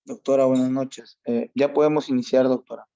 Doctora, buenas noches. Ya podemos iniciar, doctora.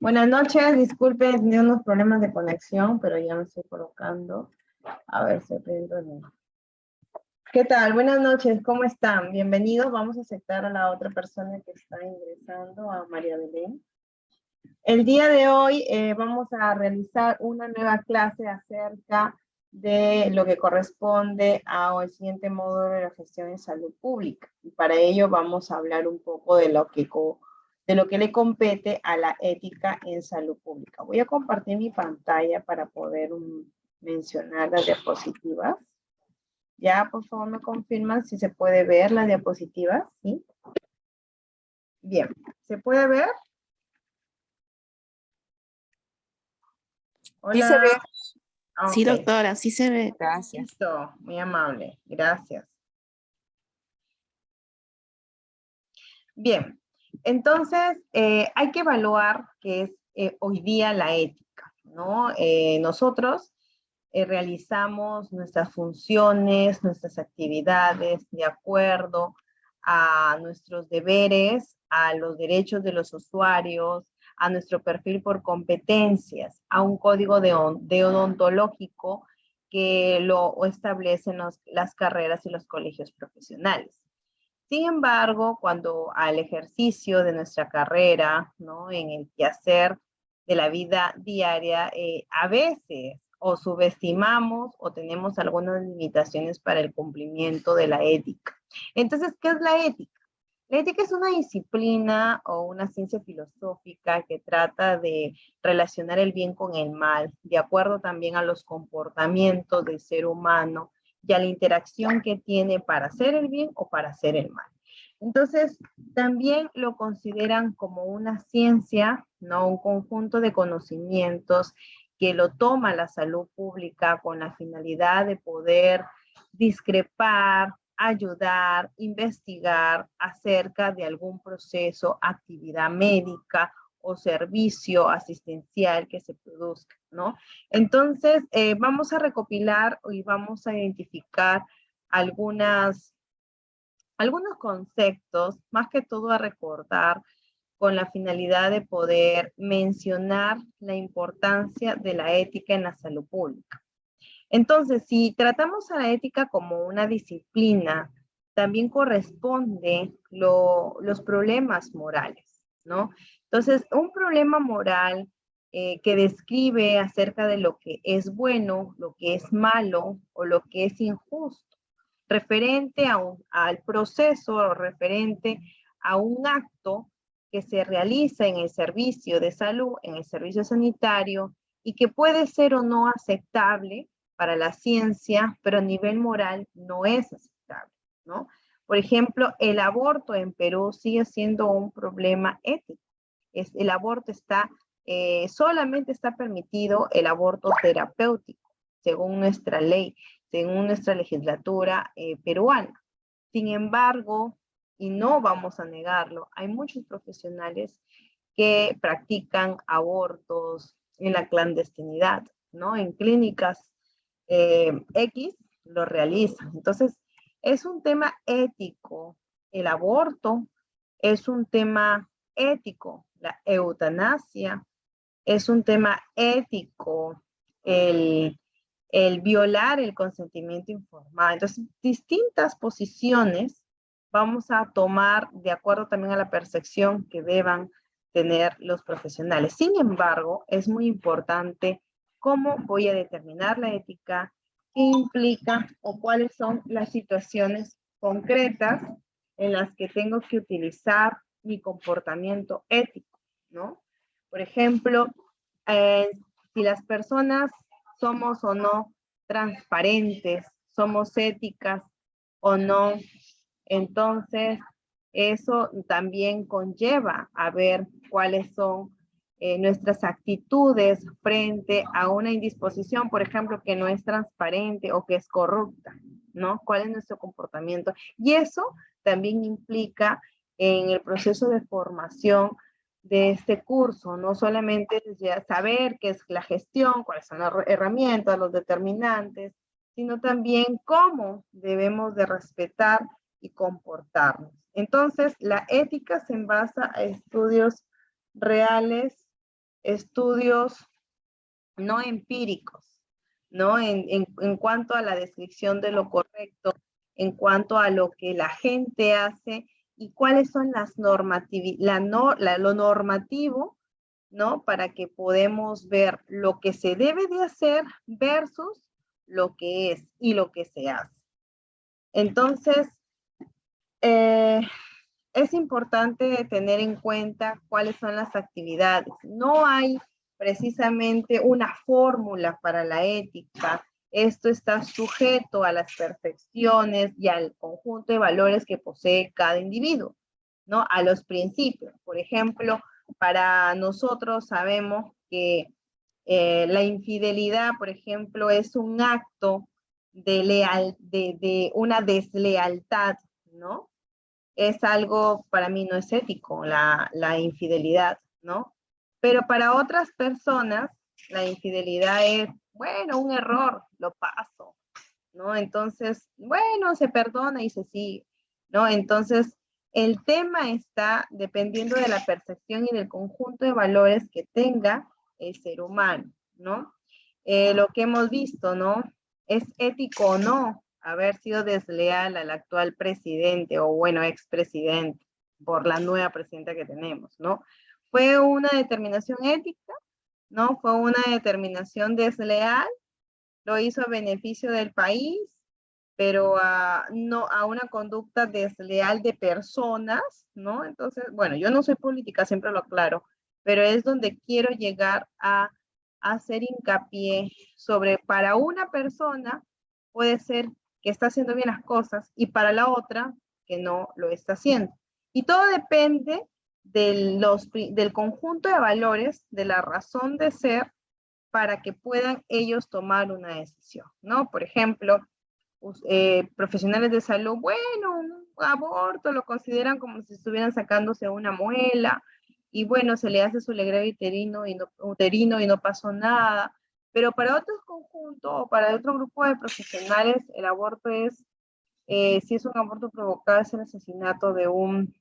Buenas noches, disculpen, tenía unos problemas de conexión, pero ya me estoy colocando. A ver si aprendo bien. ¿Qué tal? Buenas noches, ¿cómo están? Bienvenidos, vamos a aceptar a la otra persona que está ingresando, a María Belén. El día de hoy vamos a realizar una nueva clase acerca de lo que corresponde al siguiente módulo de la gestión en salud pública. Y para ello vamos a hablar un poco de lo que le compete a la ética en salud pública. Voy a compartir mi pantalla para poder mencionar las diapositivas. Ya, por favor, me confirman si se puede ver las diapositivas, ¿sí? Bien, ¿se puede ver? Hola. Sí se ve. Okay. Sí, doctora, sí se ve. Gracias. Listo, muy amable. Gracias. Bien, entonces hay que evaluar qué es hoy día la ética, ¿no? Nosotros realizamos nuestras funciones, nuestras actividades de acuerdo a nuestros deberes, a los derechos de los usuarios, a nuestro perfil por competencias, a un código deontológico que lo establecen las carreras y los colegios profesionales. Sin embargo, cuando al ejercicio de nuestra carrera, ¿no? En el quehacer de la vida diaria, a veces o subestimamos o tenemos algunas limitaciones para el cumplimiento de la ética. Entonces, ¿qué es la ética? La ética es una disciplina o una ciencia filosófica que trata de relacionar el bien con el mal, de acuerdo también a los comportamientos del ser humano y a la interacción que tiene para hacer el bien o para hacer el mal. Entonces, también lo consideran como una ciencia, ¿no? Un conjunto de conocimientos que lo toma la salud pública con la finalidad de poder discrepar, ayudar, investigar acerca de algún proceso, actividad médica o servicio asistencial que se produzca, ¿no? Entonces, vamos a recopilar y vamos a identificar algunos conceptos, más que todo a recordar, con la finalidad de poder mencionar la importancia de la ética en la salud pública. Entonces, si tratamos a la ética como una disciplina, también corresponde los problemas morales, ¿no? Entonces, un problema moral que describe acerca de lo que es bueno, lo que es malo o lo que es injusto, referente al proceso o referente a un acto que se realiza en el servicio de salud, en el servicio sanitario, y que puede ser o no aceptable para la ciencia, pero a nivel moral no es aceptable, ¿no? Por ejemplo, el aborto en Perú sigue siendo un problema ético. El aborto solamente está permitido el aborto terapéutico, según nuestra ley, según nuestra legislatura peruana. Sin embargo, y no vamos a negarlo, hay muchos profesionales que practican abortos en la clandestinidad, ¿no? En clínicas X lo realiza. Entonces, es un tema ético. El aborto es un tema ético. La eutanasia es un tema ético. El violar el consentimiento informado. Entonces, distintas posiciones vamos a tomar de acuerdo también a la percepción que deban tener los profesionales. Sin embargo, es muy importante cómo voy a determinar la ética, qué implica o cuáles son las situaciones concretas en las que tengo que utilizar mi comportamiento ético, ¿no? Por ejemplo, si las personas somos o no transparentes, somos éticas o no, entonces eso también conlleva a ver cuáles son nuestras actitudes frente a una indisposición, por ejemplo, que no es transparente o que es corrupta, ¿no? ¿Cuál es nuestro comportamiento? Y eso también implica en el proceso de formación de este curso, no solamente ya saber qué es la gestión, cuáles son las herramientas, los determinantes, sino también cómo debemos de respetar y comportarnos. Entonces, la ética se basa a estudios reales, estudios no empíricos, ¿no? En cuanto a la descripción de lo correcto, en cuanto a lo que la gente hace y cuáles son las lo normativo, ¿no? Para que podamos ver lo que se debe de hacer versus lo que es y lo que se hace. Entonces, es importante tener en cuenta cuáles son las actividades. No hay precisamente una fórmula para la ética. Esto está sujeto a las percepciones y al conjunto de valores que posee cada individuo, ¿no? A los principios. Por ejemplo, para nosotros sabemos que la infidelidad, por ejemplo, es un acto de una deslealtad, ¿no? Es algo, para mí no es ético, la infidelidad, ¿no? Pero para otras personas, la infidelidad es, bueno, un error, lo paso, ¿no? Entonces, bueno, se perdona y se sigue, ¿no? Entonces, el tema está dependiendo de la percepción y del conjunto de valores que tenga el ser humano, ¿no? Lo que hemos visto, ¿no? ¿Es ético o no haber sido desleal al actual presidente o, bueno, expresidente por la nueva presidenta que tenemos, ¿no? ¿Fue una determinación ética? ¿No? ¿Fue una determinación desleal? ¿Lo hizo a beneficio del país? Pero no a una conducta desleal de personas, ¿no? Entonces, bueno, yo no soy política, siempre lo aclaro, pero es donde quiero llegar a hacer hincapié sobre para una persona puede ser que está haciendo bien las cosas y para la otra que no lo está haciendo. Y todo depende del conjunto de valores, de la razón de ser para que puedan ellos tomar una decisión, ¿no? Por ejemplo, profesionales de salud, bueno, un aborto lo consideran como si estuvieran sacándose una muela, y bueno, se le hace su legrado uterino y no pasó nada. Pero para otros conjuntos o para otro grupo de profesionales, el aborto es, si es un aborto provocado, es el asesinato de un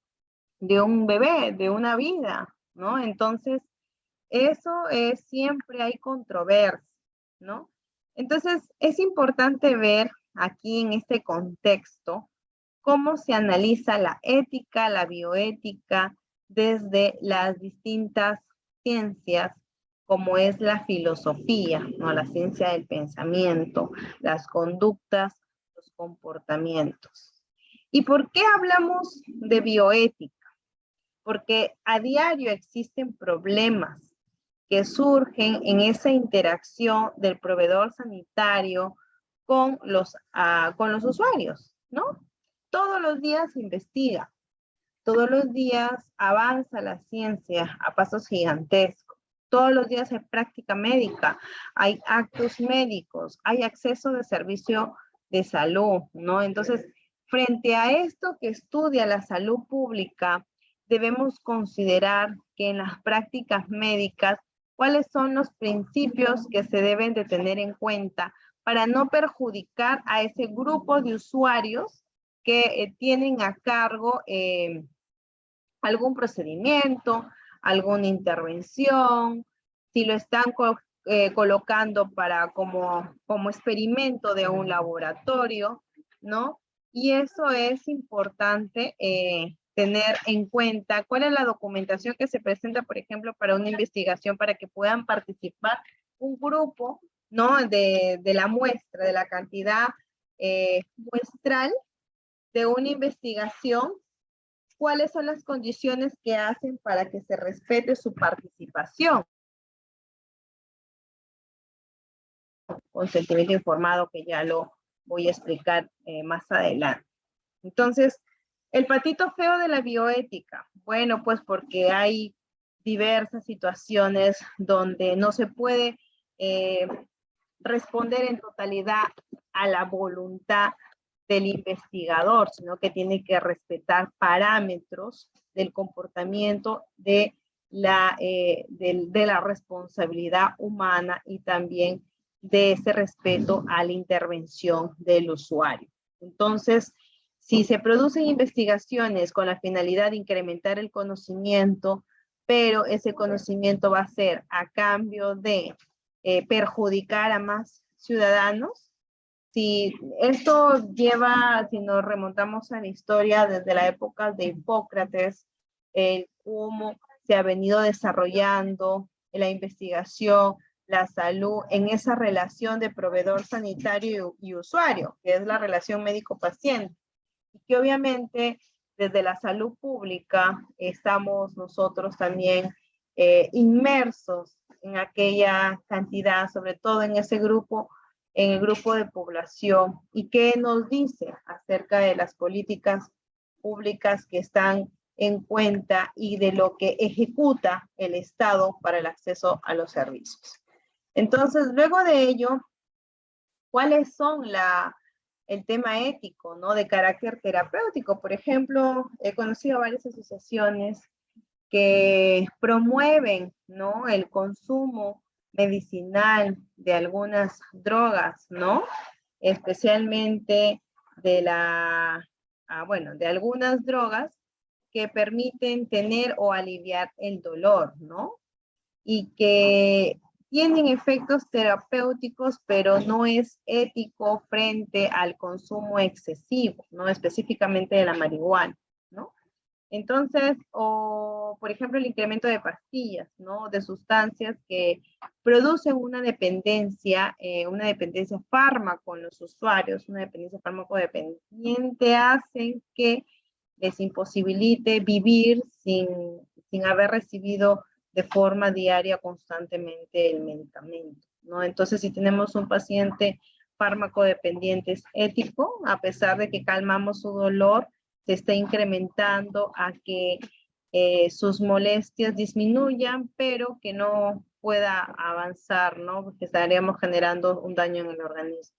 bebé, de una vida, ¿no? Entonces, eso es, siempre hay controversia, ¿no? Entonces, es importante ver aquí en este contexto cómo se analiza la ética, la bioética, desde las distintas ciencias, como es la filosofía, ¿no? La ciencia del pensamiento, las conductas, los comportamientos. ¿Y por qué hablamos de bioética? Porque a diario existen problemas que surgen en esa interacción del proveedor sanitario con los usuarios, ¿no? Todos los días se investiga, todos los días avanza la ciencia a pasos gigantescos, todos los días hay práctica médica, hay actos médicos, hay acceso de servicio de salud, ¿no? Entonces, frente a esto que estudia la salud pública, debemos considerar que en las prácticas médicas, ¿cuáles son los principios que se deben de tener en cuenta para no perjudicar a ese grupo de usuarios que tienen a cargo algún procedimiento, alguna intervención, si lo están colocando para como experimento de un laboratorio, ¿no? Y eso es importante tener en cuenta cuál es la documentación que se presenta, por ejemplo, para una investigación, para que puedan participar un grupo, ¿no? De la muestra, de la cantidad muestral de una investigación. ¿Cuáles son las condiciones que hacen para que se respete su participación? Consentimiento informado, que ya lo voy a explicar más adelante. Entonces, el patito feo de la bioética. Bueno, pues porque hay diversas situaciones donde no se puede responder en totalidad a la voluntad del investigador, sino que tiene que respetar parámetros del comportamiento de la responsabilidad humana y también de ese respeto a la intervención del usuario. Entonces, si se producen investigaciones con la finalidad de incrementar el conocimiento, pero ese conocimiento va a ser a cambio de perjudicar a más ciudadanos, si esto lleva, si nos remontamos a la historia desde la época de Hipócrates, cómo se ha venido desarrollando la investigación, la salud, en esa relación de proveedor sanitario y usuario, que es la relación médico-paciente. Y que obviamente desde la salud pública estamos nosotros también inmersos en aquella cantidad, sobre todo en ese grupo, en el grupo de población, y qué nos dice acerca de las políticas públicas que están en cuenta y de lo que ejecuta el Estado para el acceso a los servicios. Entonces, luego de ello, ¿cuáles son el tema ético, ¿no? De carácter terapéutico? Por ejemplo, he conocido varias asociaciones que promueven, ¿no? El consumo medicinal de algunas drogas, ¿no? Especialmente de de algunas drogas que permiten tener o aliviar el dolor, ¿no? Y que tienen efectos terapéuticos, pero no es ético frente al consumo excesivo, ¿no? Específicamente de la marihuana, ¿no? Entonces, o por ejemplo, el incremento de pastillas, ¿no? De sustancias que producen una dependencia fármaco en los usuarios, una dependencia fármaco-dependiente, hacen que les imposibilite vivir sin haber recibido de forma diaria constantemente el medicamento, ¿no? Entonces, si tenemos un paciente fármaco dependiente, es ético, a pesar de que calmamos su dolor, se está incrementando a que sus molestias disminuyan, pero que no pueda avanzar, ¿no? Porque estaríamos generando un daño en el organismo.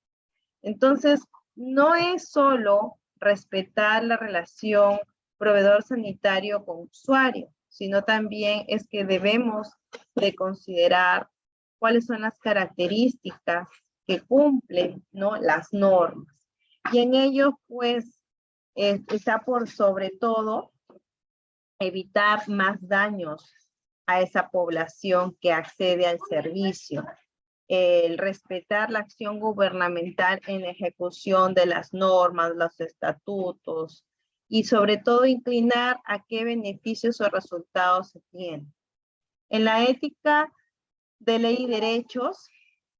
Entonces, no es solo respetar la relación proveedor sanitario con usuario, sino también es que debemos de considerar cuáles son las características que cumplen, ¿no? Las normas. Y en ello, pues, está por sobre todo evitar más daños a esa población que accede al servicio. El respetar la acción gubernamental en la ejecución de las normas, los estatutos, y sobre todo inclinar a qué beneficios o resultados se tienen. En la ética de ley y derechos,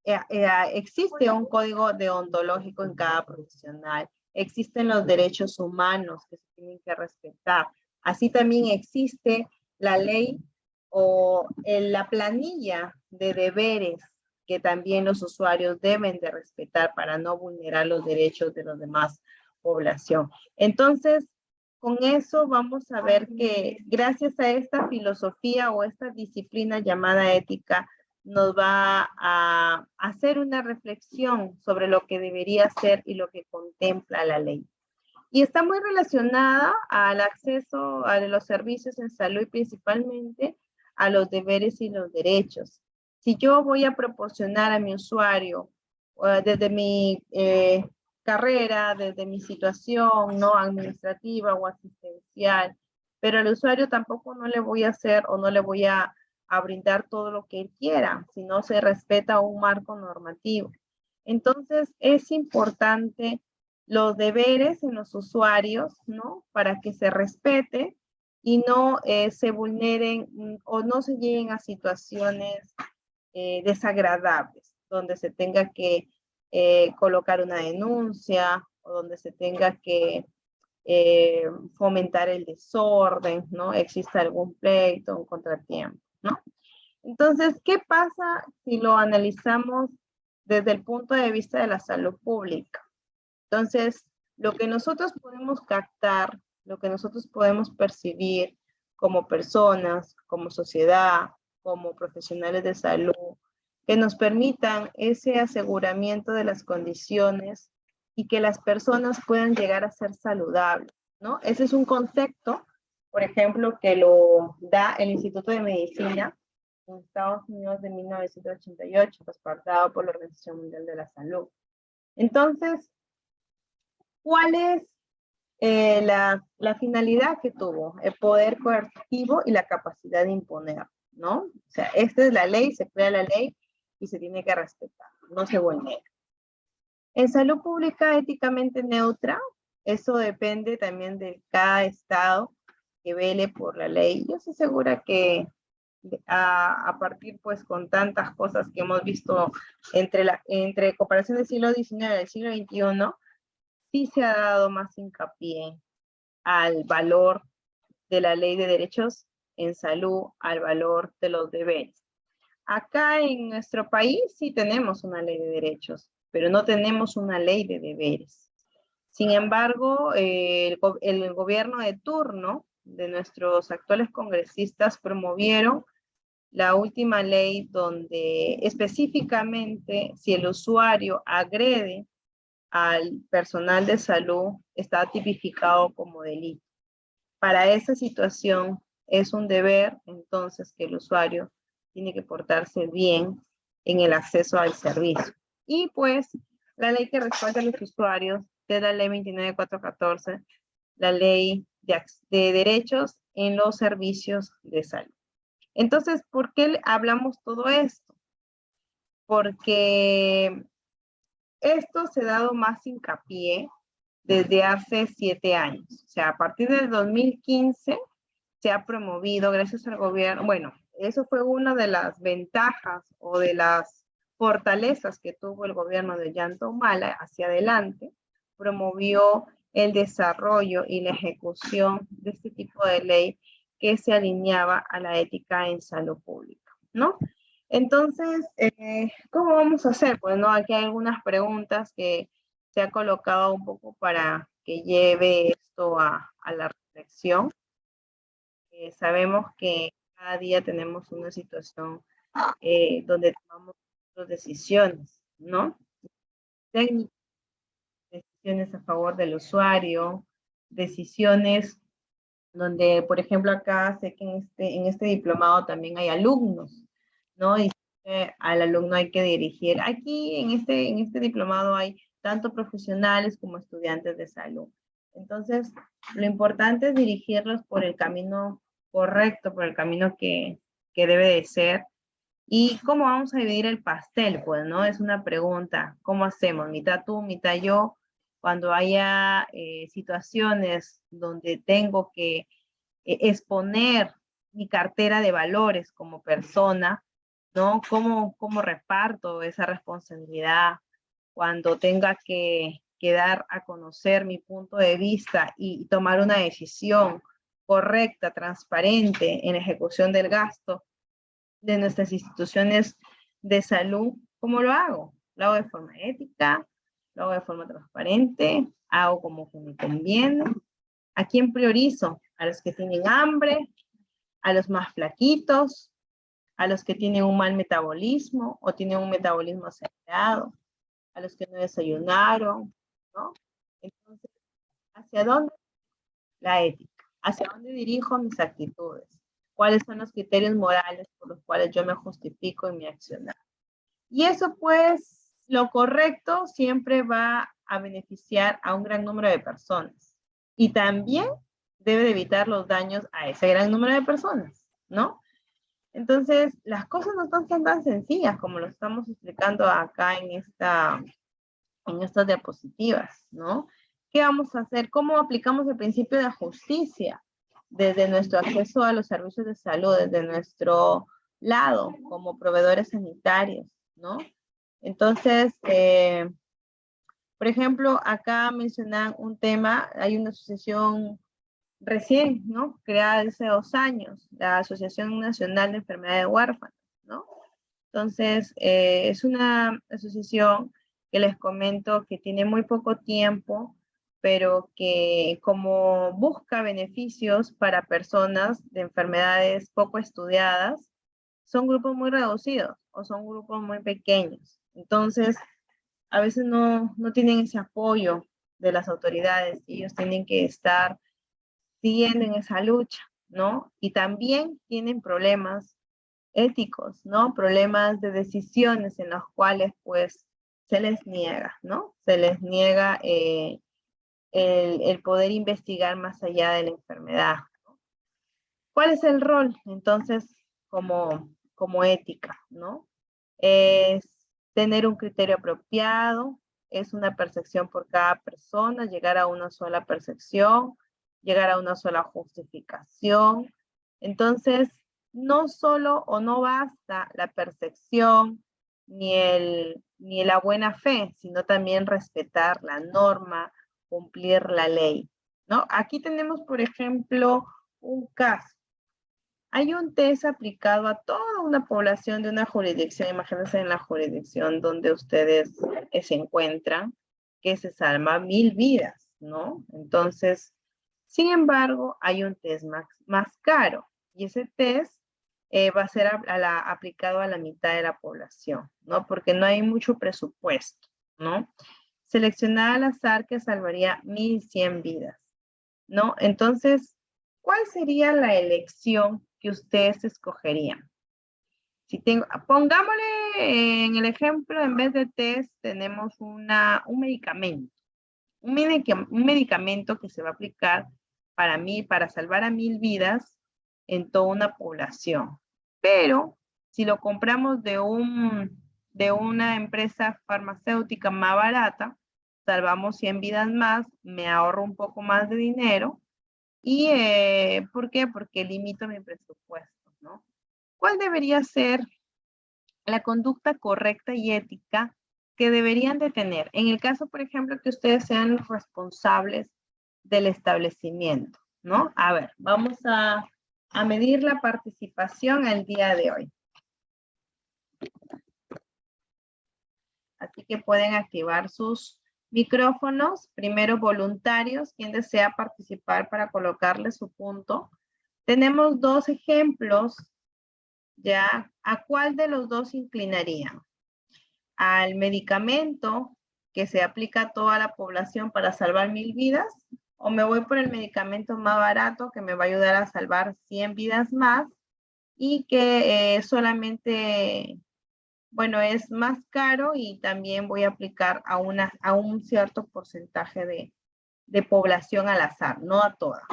existe un código deontológico en cada profesional. Existen los derechos humanos que se tienen que respetar. Así también existe la ley o la planilla de deberes que también los usuarios deben de respetar para no vulnerar los derechos de los demás población. Entonces, con eso vamos a ver que gracias a esta filosofía o esta disciplina llamada ética, nos va a hacer una reflexión sobre lo que debería ser y lo que contempla la ley. Y está muy relacionada al acceso a los servicios en salud y principalmente a los deberes y los derechos. Si yo voy a proporcionar a mi usuario desde mi carrera, desde mi situación, ¿no? Administrativa o asistencial, pero al usuario tampoco no le voy a hacer o no le voy a brindar todo lo que él quiera, si no se respeta un marco normativo. Entonces, es importante los deberes en los usuarios, ¿no? Para que se respete y no se vulneren o no se lleguen a situaciones desagradables, donde se tenga que colocar una denuncia o donde se tenga que fomentar el desorden, ¿no? Exista algún pleito, un contratiempo, ¿no? Entonces, ¿qué pasa si lo analizamos desde el punto de vista de la salud pública? Entonces, lo que nosotros podemos captar, lo que nosotros podemos percibir como personas, como sociedad, como profesionales de salud, que nos permitan ese aseguramiento de las condiciones y que las personas puedan llegar a ser saludables, ¿no? Ese es un concepto, por ejemplo, que lo da el Instituto de Medicina en Estados Unidos de 1988, respaldado por la Organización Mundial de la Salud. Entonces, ¿cuál es la finalidad que tuvo? El poder coercitivo y la capacidad de imponer, ¿no? O sea, esta es la ley, se crea la ley y se tiene que respetar, no se vulnera. En salud pública éticamente neutra, eso depende también de cada estado que vele por la ley. Yo estoy segura que a partir pues con tantas cosas que hemos visto entre comparación del siglo XIX y del siglo XXI, sí se ha dado más hincapié al valor de la ley de derechos en salud, al valor de los deberes. Acá en nuestro país sí tenemos una ley de derechos, pero no tenemos una ley de deberes. Sin embargo, el gobierno de turno de nuestros actuales congresistas promovieron la última ley donde específicamente si el usuario agrede al personal de salud está tipificado como delito. Para esa situación es un deber entonces que el usuario tiene que portarse bien en el acceso al servicio. Y pues la ley que respalda a los usuarios es la ley 29414, la ley de derechos en los servicios de salud. Entonces, ¿por qué hablamos todo esto? Porque esto se ha dado más hincapié desde hace 7 años. O sea, a partir del 2015 se ha promovido gracias al gobierno. Bueno, eso fue una de las ventajas o de las fortalezas que tuvo el gobierno de Ollanta Humala hacia adelante. Promovió el desarrollo y la ejecución de este tipo de ley que se alineaba a la ética en salud pública, ¿no? Entonces, ¿cómo vamos a hacer? Pues no, aquí hay algunas preguntas que se ha colocado un poco para que lleve esto a la reflexión. Sabemos que cada día tenemos una situación donde tomamos decisiones, ¿no? Técnicas, decisiones a favor del usuario, decisiones donde, por ejemplo, acá sé que en este diplomado también hay alumnos, ¿no? Y al alumno hay que dirigir. Aquí en este diplomado hay tanto profesionales como estudiantes de salud. Entonces, lo importante es dirigirlos por el camino correcto, por el camino que debe de ser. ¿Y cómo vamos a dividir el pastel? Pues, ¿no? Es una pregunta. ¿Cómo hacemos? ¿Mitad tú, mitad yo? Cuando haya situaciones donde tengo que exponer mi cartera de valores como persona, ¿no? ¿Cómo reparto esa responsabilidad cuando tenga que dar a conocer mi punto de vista y tomar una decisión correcta, transparente en la ejecución del gasto de nuestras instituciones de salud? ¿Cómo lo hago? Lo hago de forma ética, lo hago de forma transparente, hago como que me conviene. ¿A quién priorizo? ¿A los que tienen hambre? ¿A los más flaquitos? ¿A los que tienen un mal metabolismo o tienen un metabolismo acelerado? ¿A los que no desayunaron? ¿No? Entonces, ¿hacia dónde? La ética. ¿Hacia dónde dirijo mis actitudes? ¿Cuáles son los criterios morales por los cuales yo me justifico en mi accionar? Y eso pues lo correcto siempre va a beneficiar a un gran número de personas. Y también debe de evitar los daños a ese gran número de personas, ¿no? Entonces, las cosas no son tan sencillas como lo estamos explicando acá en estas diapositivas, ¿no? ¿Qué vamos a hacer? ¿Cómo aplicamos el principio de justicia desde nuestro acceso a los servicios de salud, desde nuestro lado como proveedores sanitarios, ¿no? Entonces, por ejemplo, acá mencionan un tema, hay una asociación recién, ¿no? Creada hace 2 años, la Asociación Nacional de Enfermedades Huérfanas, ¿no? Entonces, es una asociación que les comento que tiene muy poco tiempo, pero que como busca beneficios para personas de enfermedades poco estudiadas, son grupos muy reducidos o son grupos muy pequeños. Entonces, a veces no tienen ese apoyo de las autoridades y ellos tienen que estar siguiendo en esa lucha, ¿no? Y también tienen problemas éticos, ¿no? Problemas de decisiones en los cuales, pues, se les niega, ¿no? Se les niega el poder investigar más allá de la enfermedad, ¿no? ¿Cuál es el rol, entonces, como ética, ¿no? Es tener un criterio apropiado, es una percepción por cada persona, llegar a una sola percepción, llegar a una sola justificación. Entonces, no solo o no basta la percepción ni la buena fe, sino también respetar la norma, cumplir la ley, ¿no? Aquí tenemos, por ejemplo, un caso. Hay un test aplicado a toda una población de una jurisdicción, imagínense en la jurisdicción donde ustedes se encuentran, que se salva 1000 vidas, ¿no? Entonces, sin embargo, hay un test más caro y ese test va a ser aplicado a la mitad de la población, ¿no? Porque no hay mucho presupuesto, ¿no? Seleccionar al azar que salvaría 1100 vidas, ¿no? Entonces, ¿cuál sería la elección que ustedes escogerían? Pongámosle en el ejemplo, en vez de test, tenemos un medicamento. Un medicamento que se va a aplicar para salvar a 1000 vidas en toda una población. Pero, si lo compramos de una empresa farmacéutica más barata, salvamos 100 vidas más, me ahorro un poco más de dinero. ¿Y por qué? Porque limito mi presupuesto, ¿no? ¿Cuál debería ser la conducta correcta y ética que deberían de tener? En el caso, por ejemplo, que ustedes sean los responsables del establecimiento, ¿no? A ver, vamos a medir la participación el día de hoy. Así que pueden activar sus micrófonos. Primero, voluntarios, quien desea participar para colocarle su punto. Tenemos 2 ejemplos, ¿ya? ¿A cuál de los 2 inclinarían? ¿Al medicamento que se aplica a toda la población para salvar 1000 vidas? ¿O me voy por el medicamento más barato que me va a ayudar a salvar 100 vidas más y que solamente, bueno, es más caro y también voy a aplicar a un cierto porcentaje de población al azar, no a toda?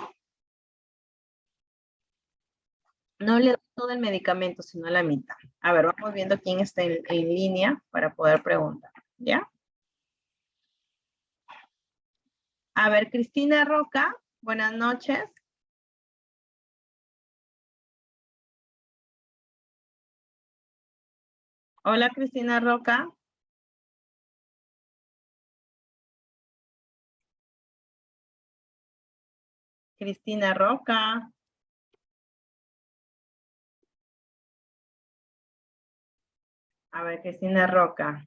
No le doy todo el medicamento, sino la mitad. A ver, vamos viendo quién está en línea para poder preguntar, ¿ya? A ver, Cristina Roca, buenas noches. Hola, Cristina Roca. Cristina Roca. A ver, Cristina Roca.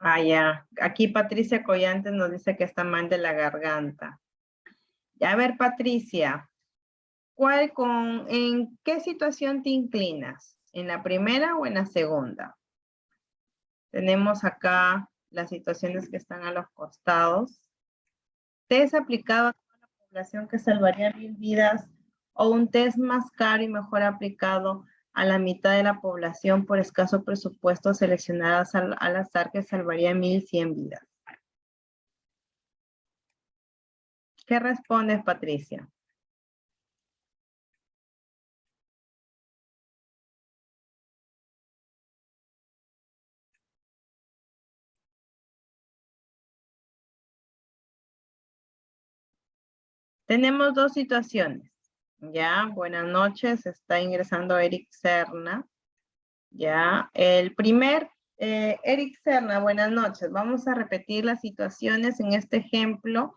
Ah, ya. Aquí Patricia Collantes nos dice que está mal de la garganta. Ya, a ver, Patricia. ¿En qué situación te inclinas? ¿En la primera o en la segunda? Tenemos acá las situaciones que están a los costados. ¿Test aplicado a toda la población que salvaría 1000 vidas o un test más caro y mejor aplicado a la mitad de la población por escaso presupuesto seleccionadas al azar que salvaría 1.100 vidas. ¿Qué respondes, Patricia? Tenemos dos situaciones. Ya, buenas noches, está ingresando Eric Serna. Ya, el primer, Eric Serna, buenas noches. Vamos a repetir las situaciones en este ejemplo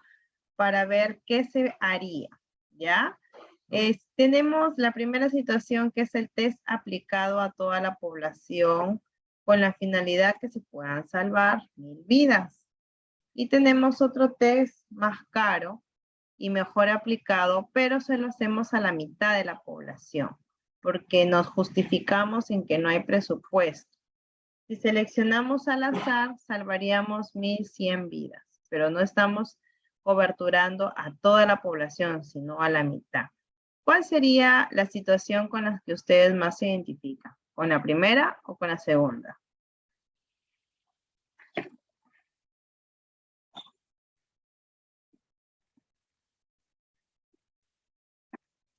para ver qué se haría, ¿ya? Tenemos la primera situación que es el test aplicado a toda la población con la finalidad que se puedan salvar 1.000 vidas. Y tenemos otro test más caro y mejor aplicado, pero se lo hacemos a la mitad de la población, porque nos justificamos en que no hay presupuesto. Si seleccionamos al azar, salvaríamos 1.100 vidas, pero no estamos coberturando a toda la población, sino a la mitad. ¿Cuál sería la situación con la que ustedes más se identifican? ¿Con la primera o con la segunda?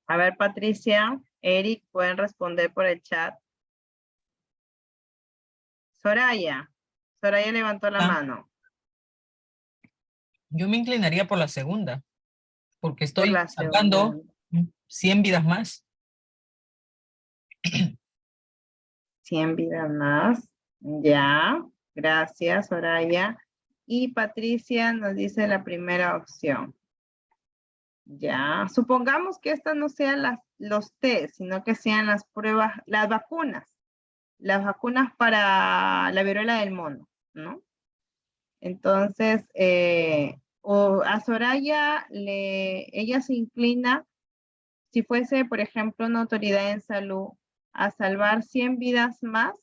A ver, Patricia, Eric, pueden responder por el chat. Soraya levantó la mano. Yo me inclinaría por la segunda, porque Por estoy la salvando segunda. 100 vidas más. 100 vidas más. Ya, gracias, Soraya. Y Patricia nos dice la primera opción. Ya, supongamos que estas no sean los test, sino que sean las pruebas, las vacunas para la viruela del mono, ¿no? Entonces, a Soraya, ella se inclina, si fuese, por ejemplo, una autoridad en salud, a salvar 100 vidas más,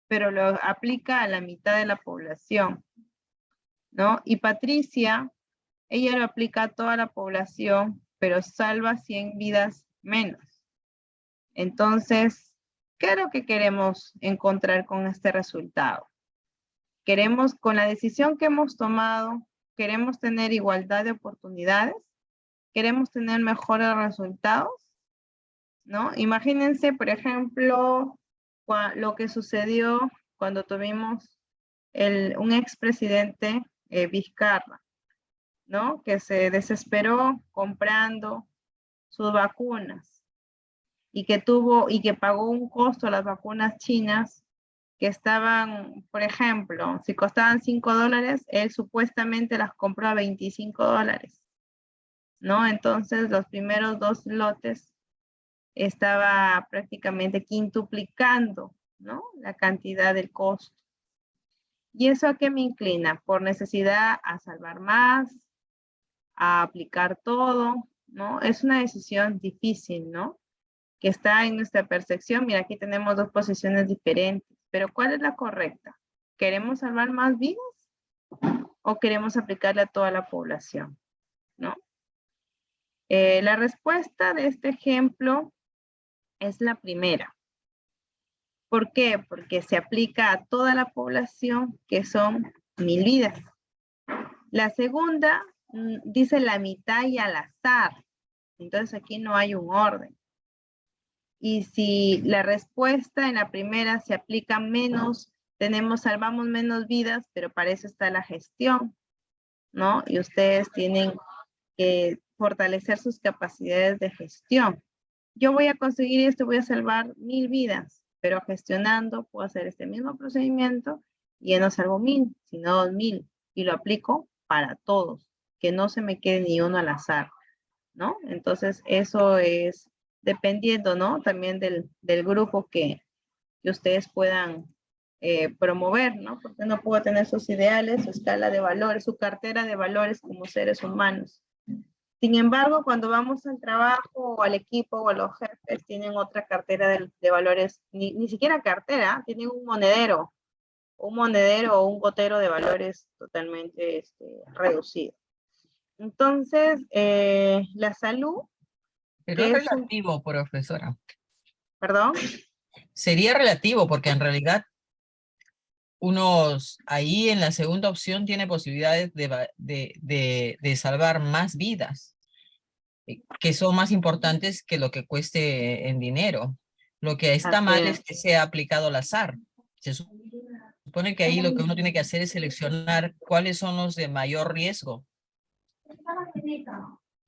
pero lo aplica a la mitad de la población, ¿no? Y Patricia, ella lo aplica a toda la población, pero salva 100 vidas menos. Entonces, ¿qué es lo que queremos encontrar con este resultado? Queremos, con la decisión que hemos tomado, queremos tener igualdad de oportunidades, queremos tener mejores resultados, ¿no? Imagínense, por ejemplo, lo que sucedió cuando tuvimos un expresidente Vizcarra, ¿no? Que se desesperó comprando sus vacunas y que pagó un costo a las vacunas chinas que estaban, por ejemplo, si costaban $5, él supuestamente las compró a $25, ¿no? Entonces, los primeros 2 lotes estaba prácticamente quintuplicando, ¿no? La cantidad del costo. ¿Y eso a qué me inclina? Por necesidad a salvar más, a aplicar todo, ¿no? Es una decisión difícil, ¿no? Que está en nuestra percepción. Mira, aquí tenemos dos posiciones diferentes, pero ¿cuál es la correcta? ¿Queremos salvar más vidas o queremos aplicarle a toda la población? ¿No? La respuesta de este ejemplo es la primera. ¿Por qué? Porque se aplica a toda la población, que son 1.000 vidas. La segunda dice la mitad y al azar. Entonces aquí no hay un orden. Y si la respuesta en la primera se aplica menos, salvamos menos vidas, pero para eso está la gestión, ¿no? Y ustedes tienen que fortalecer sus capacidades de gestión. Yo voy a conseguir esto, voy a salvar 1.000 vidas, pero gestionando puedo hacer este mismo procedimiento y ya no salvo 1.000, sino 2.000, y lo aplico para todos, que no se me quede ni uno al azar, ¿no? Entonces eso es dependiendo, ¿no? También del grupo que ustedes puedan promover, ¿no? Porque uno puede tener sus ideales, su escala de valores, su cartera de valores como seres humanos. Sin embargo, cuando vamos al trabajo o al equipo o a los jefes, tienen otra cartera de valores, ni siquiera cartera, tienen un monedero o un gotero de valores totalmente reducido. Entonces, la salud... Pero es relativo, profesora. ¿Perdón? Sería relativo porque en realidad ahí en la segunda opción tiene posibilidades de salvar más vidas, que son más importantes que lo que cueste en dinero. Lo que está Así mal es. es que sea aplicado al azar. Se supone que ahí lo que uno tiene que hacer es seleccionar cuáles son los de mayor riesgo.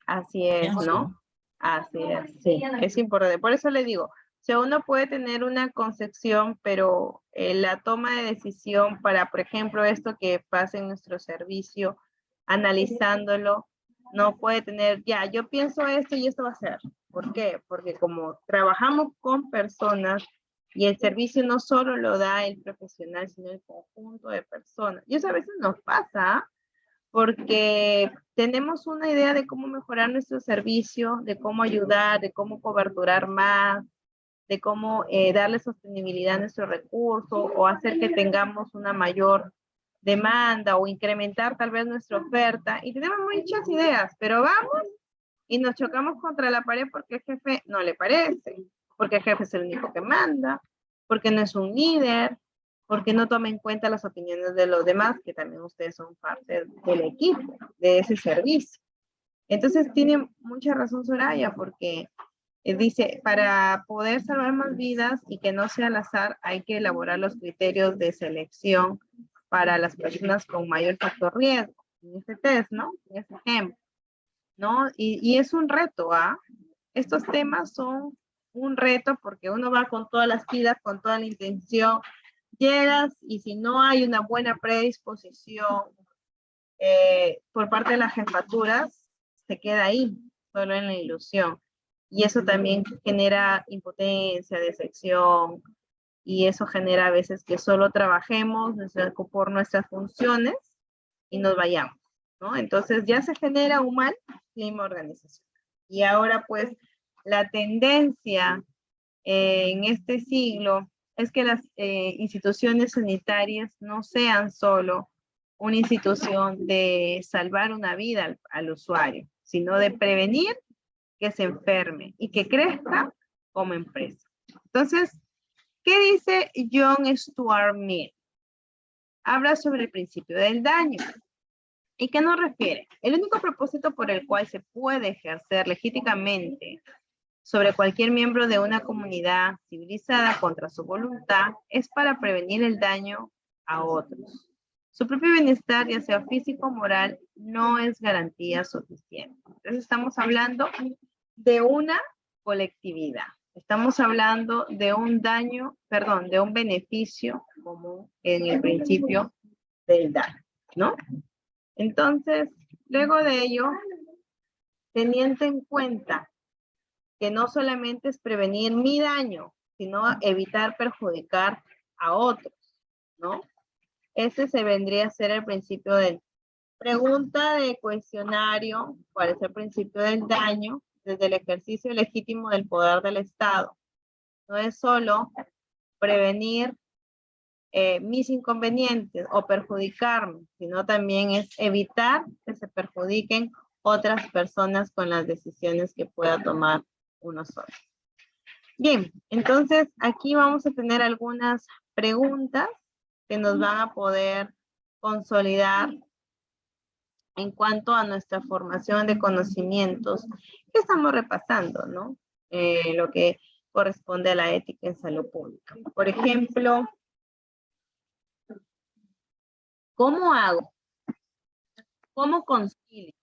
Así es, Pienso, ¿no? ¿no? Así es, sí, es importante. Por eso le digo, o sea, uno puede tener una concepción, pero la toma de decisión para, por ejemplo, esto que pasa en nuestro servicio, analizándolo, no puede tener, ya, yo pienso esto y esto va a ser. ¿Por qué? Porque como trabajamos con personas y el servicio no solo lo da el profesional, sino el conjunto de personas. Y eso a veces nos pasa, ¿ah? Porque tenemos una idea de cómo mejorar nuestro servicio, de cómo ayudar, de cómo coberturar más, de cómo darle sostenibilidad a nuestro recurso o hacer que tengamos una mayor demanda o incrementar tal vez nuestra oferta. Y tenemos muchas ideas, pero vamos y nos chocamos contra la pared porque el jefe no le parece, porque el jefe es el único que manda, porque no es un líder, porque no toma en cuenta las opiniones de los demás, que también ustedes son parte del equipo, de ese servicio. Entonces tiene mucha razón Soraya, porque dice, para poder salvar más vidas y que no sea al azar, hay que elaborar los criterios de selección para las personas con mayor factor riesgo, en este test, ¿no? En este ejemplo, ¿no? Y es un reto, ¿ah? Estos temas son un reto porque uno va con todas las pilas, con toda la intención, llegas y si no hay una buena predisposición por parte de las jefaturas, se queda ahí, solo en la ilusión. Y eso también genera impotencia, decepción, y eso genera a veces que solo trabajemos por nuestras funciones y nos vayamos, ¿no? Entonces ya se genera un mal clima organizacional. Y ahora pues la tendencia en este siglo es que las instituciones sanitarias no sean solo una institución de salvar una vida al usuario, sino de prevenir que se enferme y que crezca como empresa. Entonces, ¿qué dice John Stuart Mill? Habla sobre el principio del daño. ¿Y qué nos refiere? El único propósito por el cual se puede ejercer legítimamente sobre cualquier miembro de una comunidad civilizada contra su voluntad es para prevenir el daño a otros. Su propio bienestar, ya sea físico o moral, no es garantía suficiente. Entonces estamos hablando de una colectividad. Estamos hablando de un daño, perdón, de un beneficio común en el principio del daño, ¿no? Entonces, luego de ello, teniendo en cuenta que no solamente es prevenir mi daño, sino evitar perjudicar a otros, ¿no? Ese se vendría a ser el principio del pregunta de cuestionario, ¿cuál es el principio del daño? Desde el ejercicio legítimo del poder del Estado. No es solo prevenir mis inconvenientes o perjudicarme, sino también es evitar que se perjudiquen otras personas con las decisiones que pueda tomar uno solo. Bien, entonces aquí vamos a tener algunas preguntas que nos van a poder consolidar en cuanto a nuestra formación de conocimientos que estamos repasando, ¿no? Lo que corresponde a la ética en salud pública. Por ejemplo, ¿cómo hago? ¿Cómo concilio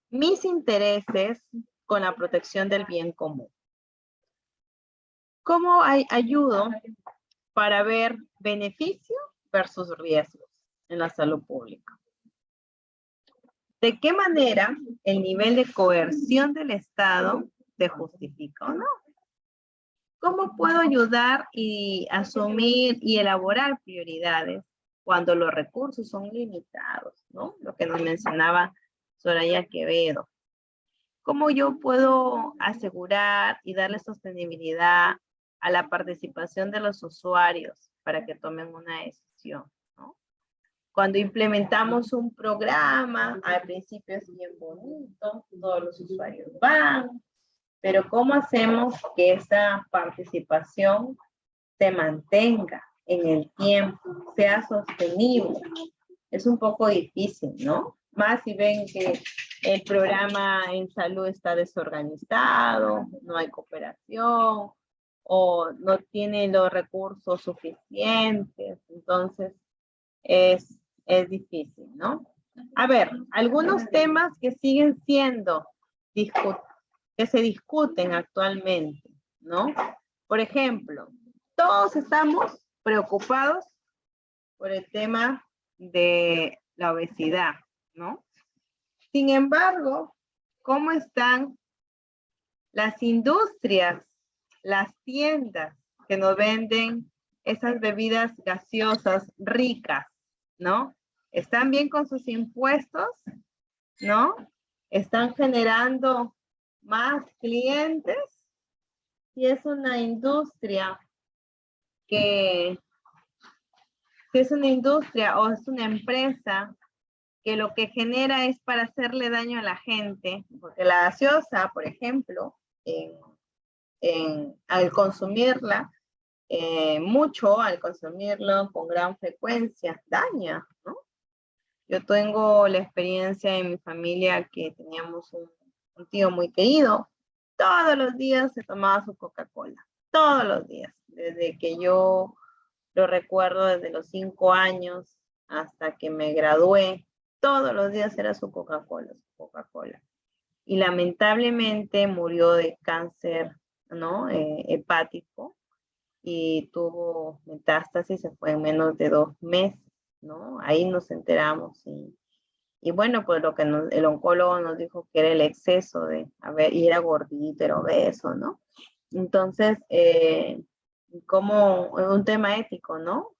mis intereses con la protección del bien común? ¿Cómo ayudo para ver beneficio versus riesgos en la salud pública? ¿De qué manera el nivel de coerción del Estado se justifica o no? ¿Cómo puedo ayudar y asumir y elaborar prioridades cuando los recursos son limitados, ¿no? Lo que nos mencionaba Soraya Quevedo. ¿Cómo yo puedo asegurar y darle sostenibilidad a la participación de los usuarios para que tomen una decisión, ¿no? Cuando implementamos un programa, al principio es bien bonito, todos los usuarios van, pero ¿cómo hacemos que esa participación se mantenga en el tiempo, sea sostenible. Es un poco difícil, ¿no? Más si ven que el programa en salud está desorganizado, no hay cooperación, o no tiene los recursos suficientes, entonces es difícil, ¿no? A ver, algunos temas que siguen siendo que se discuten actualmente, ¿no? Por ejemplo, todos estamos preocupados por el tema de la obesidad, ¿no? Sin embargo, ¿cómo están las industrias, las tiendas que nos venden esas bebidas gaseosas ricas, ¿no? ¿Están bien con sus impuestos? ¿No? ¿Están generando más clientes? Si es una industria si es una industria o es una empresa que lo que genera es para hacerle daño a la gente, porque la gaseosa, por ejemplo, al consumirla, al consumirlo con gran frecuencia, daña, ¿no? Yo tengo la experiencia en mi familia que teníamos un tío muy querido, todos los días se tomaba su Coca-Cola, todos los días, desde que yo lo recuerdo desde los 5 años hasta que me gradué, todos los días era su Coca-Cola, su Coca-Cola. Y lamentablemente murió de cáncer, ¿no? Hepático, y tuvo metástasis, se fue en menos de 2 meses, ¿no? Ahí nos enteramos y bueno, pues lo que el oncólogo nos dijo que era el exceso y era gordito, era obeso, ¿no? Entonces, como un tema ético, ¿no?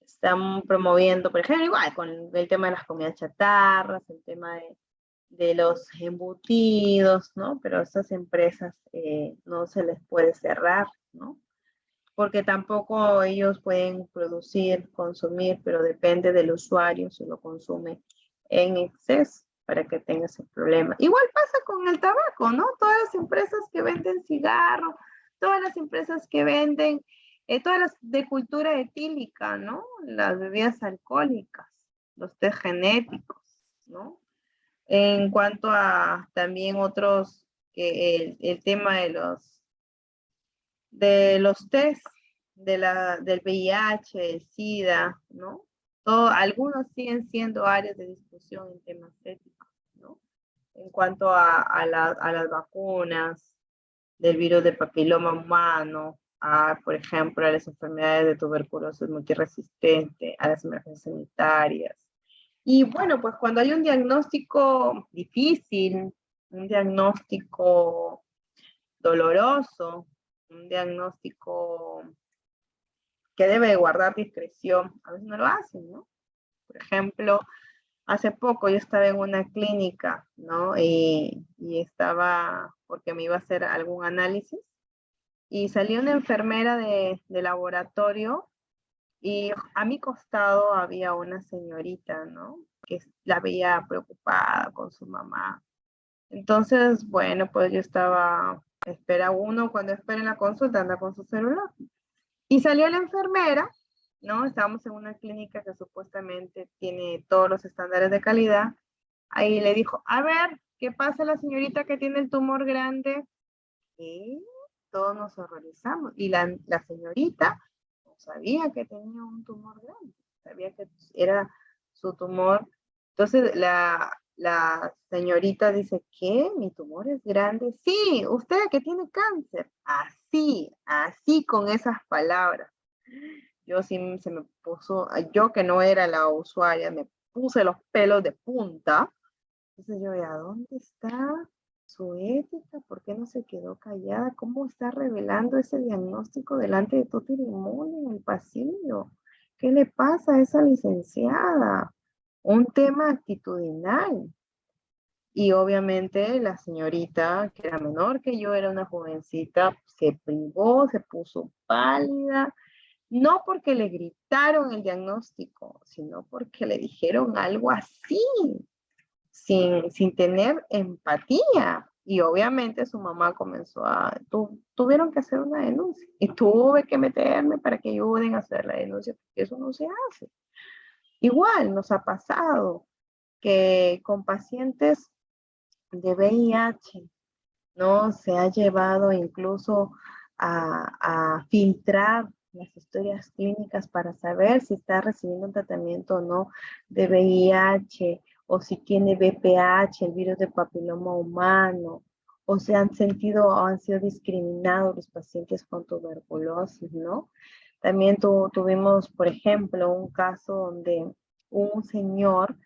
Están promoviendo, por ejemplo, igual con el tema de las comidas chatarras, el tema de los embutidos, ¿no? Pero a estas empresas no se les puede cerrar, ¿no? Porque tampoco ellos pueden producir, consumir, pero depende del usuario si lo consume en exceso para que tenga ese problema. Igual pasa con el tabaco, ¿no? Todas las empresas que venden cigarros, todas las empresas que venden, todas las de cultura etílica, ¿no? Las bebidas alcohólicas, los té genéticos, ¿no? En cuanto a también otros, que el tema de los test, del VIH, el SIDA, ¿no? Algunos siguen siendo áreas de discusión en temas éticos, ¿no? En cuanto a las vacunas, del virus de papiloma humano, por ejemplo, a las enfermedades de tuberculosis multiresistente, a las emergencias sanitarias. Y bueno, pues cuando hay un diagnóstico difícil, un diagnóstico doloroso, un diagnóstico que debe guardar discreción, a veces no lo hacen, ¿no? Por ejemplo, hace poco yo estaba en una clínica, ¿no? Y estaba, porque me iba a hacer algún análisis, y salió una enfermera de laboratorio, y a mi costado había una señorita, ¿no? Que la veía preocupada con su mamá. Entonces, bueno, pues yo estaba, cuando espera en la consulta, anda con su celular. Y salió la enfermera, ¿no? Estábamos en una clínica que supuestamente tiene todos los estándares de calidad. Ahí le dijo, a ver, ¿qué pasa la señorita que tiene el tumor grande? Y todos nos horrorizamos. Y la señorita no sabía que tenía un tumor grande, sabía que era su tumor. Entonces la señorita dice, ¿qué? ¿Mi tumor es grande? Sí, usted que tiene cáncer. Así con esas palabras. Yo sí se me puso, yo que no era la usuaria, me puse los pelos de punta. Entonces yo, ¿a dónde está su ética? ¿Por qué no se quedó callada? ¿Cómo está revelando ese diagnóstico delante de todo el mundo en el pasillo? ¿Qué le pasa a esa licenciada? Un tema actitudinal. Y obviamente la señorita, que era menor que yo, era una jovencita, se privó, se puso pálida, no porque le gritaron el diagnóstico, sino porque le dijeron algo así, sin tener empatía. Y obviamente su mamá comenzó tuvieron que hacer una denuncia. Y tuve que meterme para que ayuden a hacer la denuncia, porque eso no se hace. Igual nos ha pasado que con pacientes de VIH, ¿no? Se ha llevado incluso a filtrar las historias clínicas para saber si está recibiendo un tratamiento o no de VIH, o si tiene VPH, el virus de papiloma humano, o se han sentido o han sido discriminados los pacientes con tuberculosis, ¿no? También tuvimos, por ejemplo, un caso donde un señor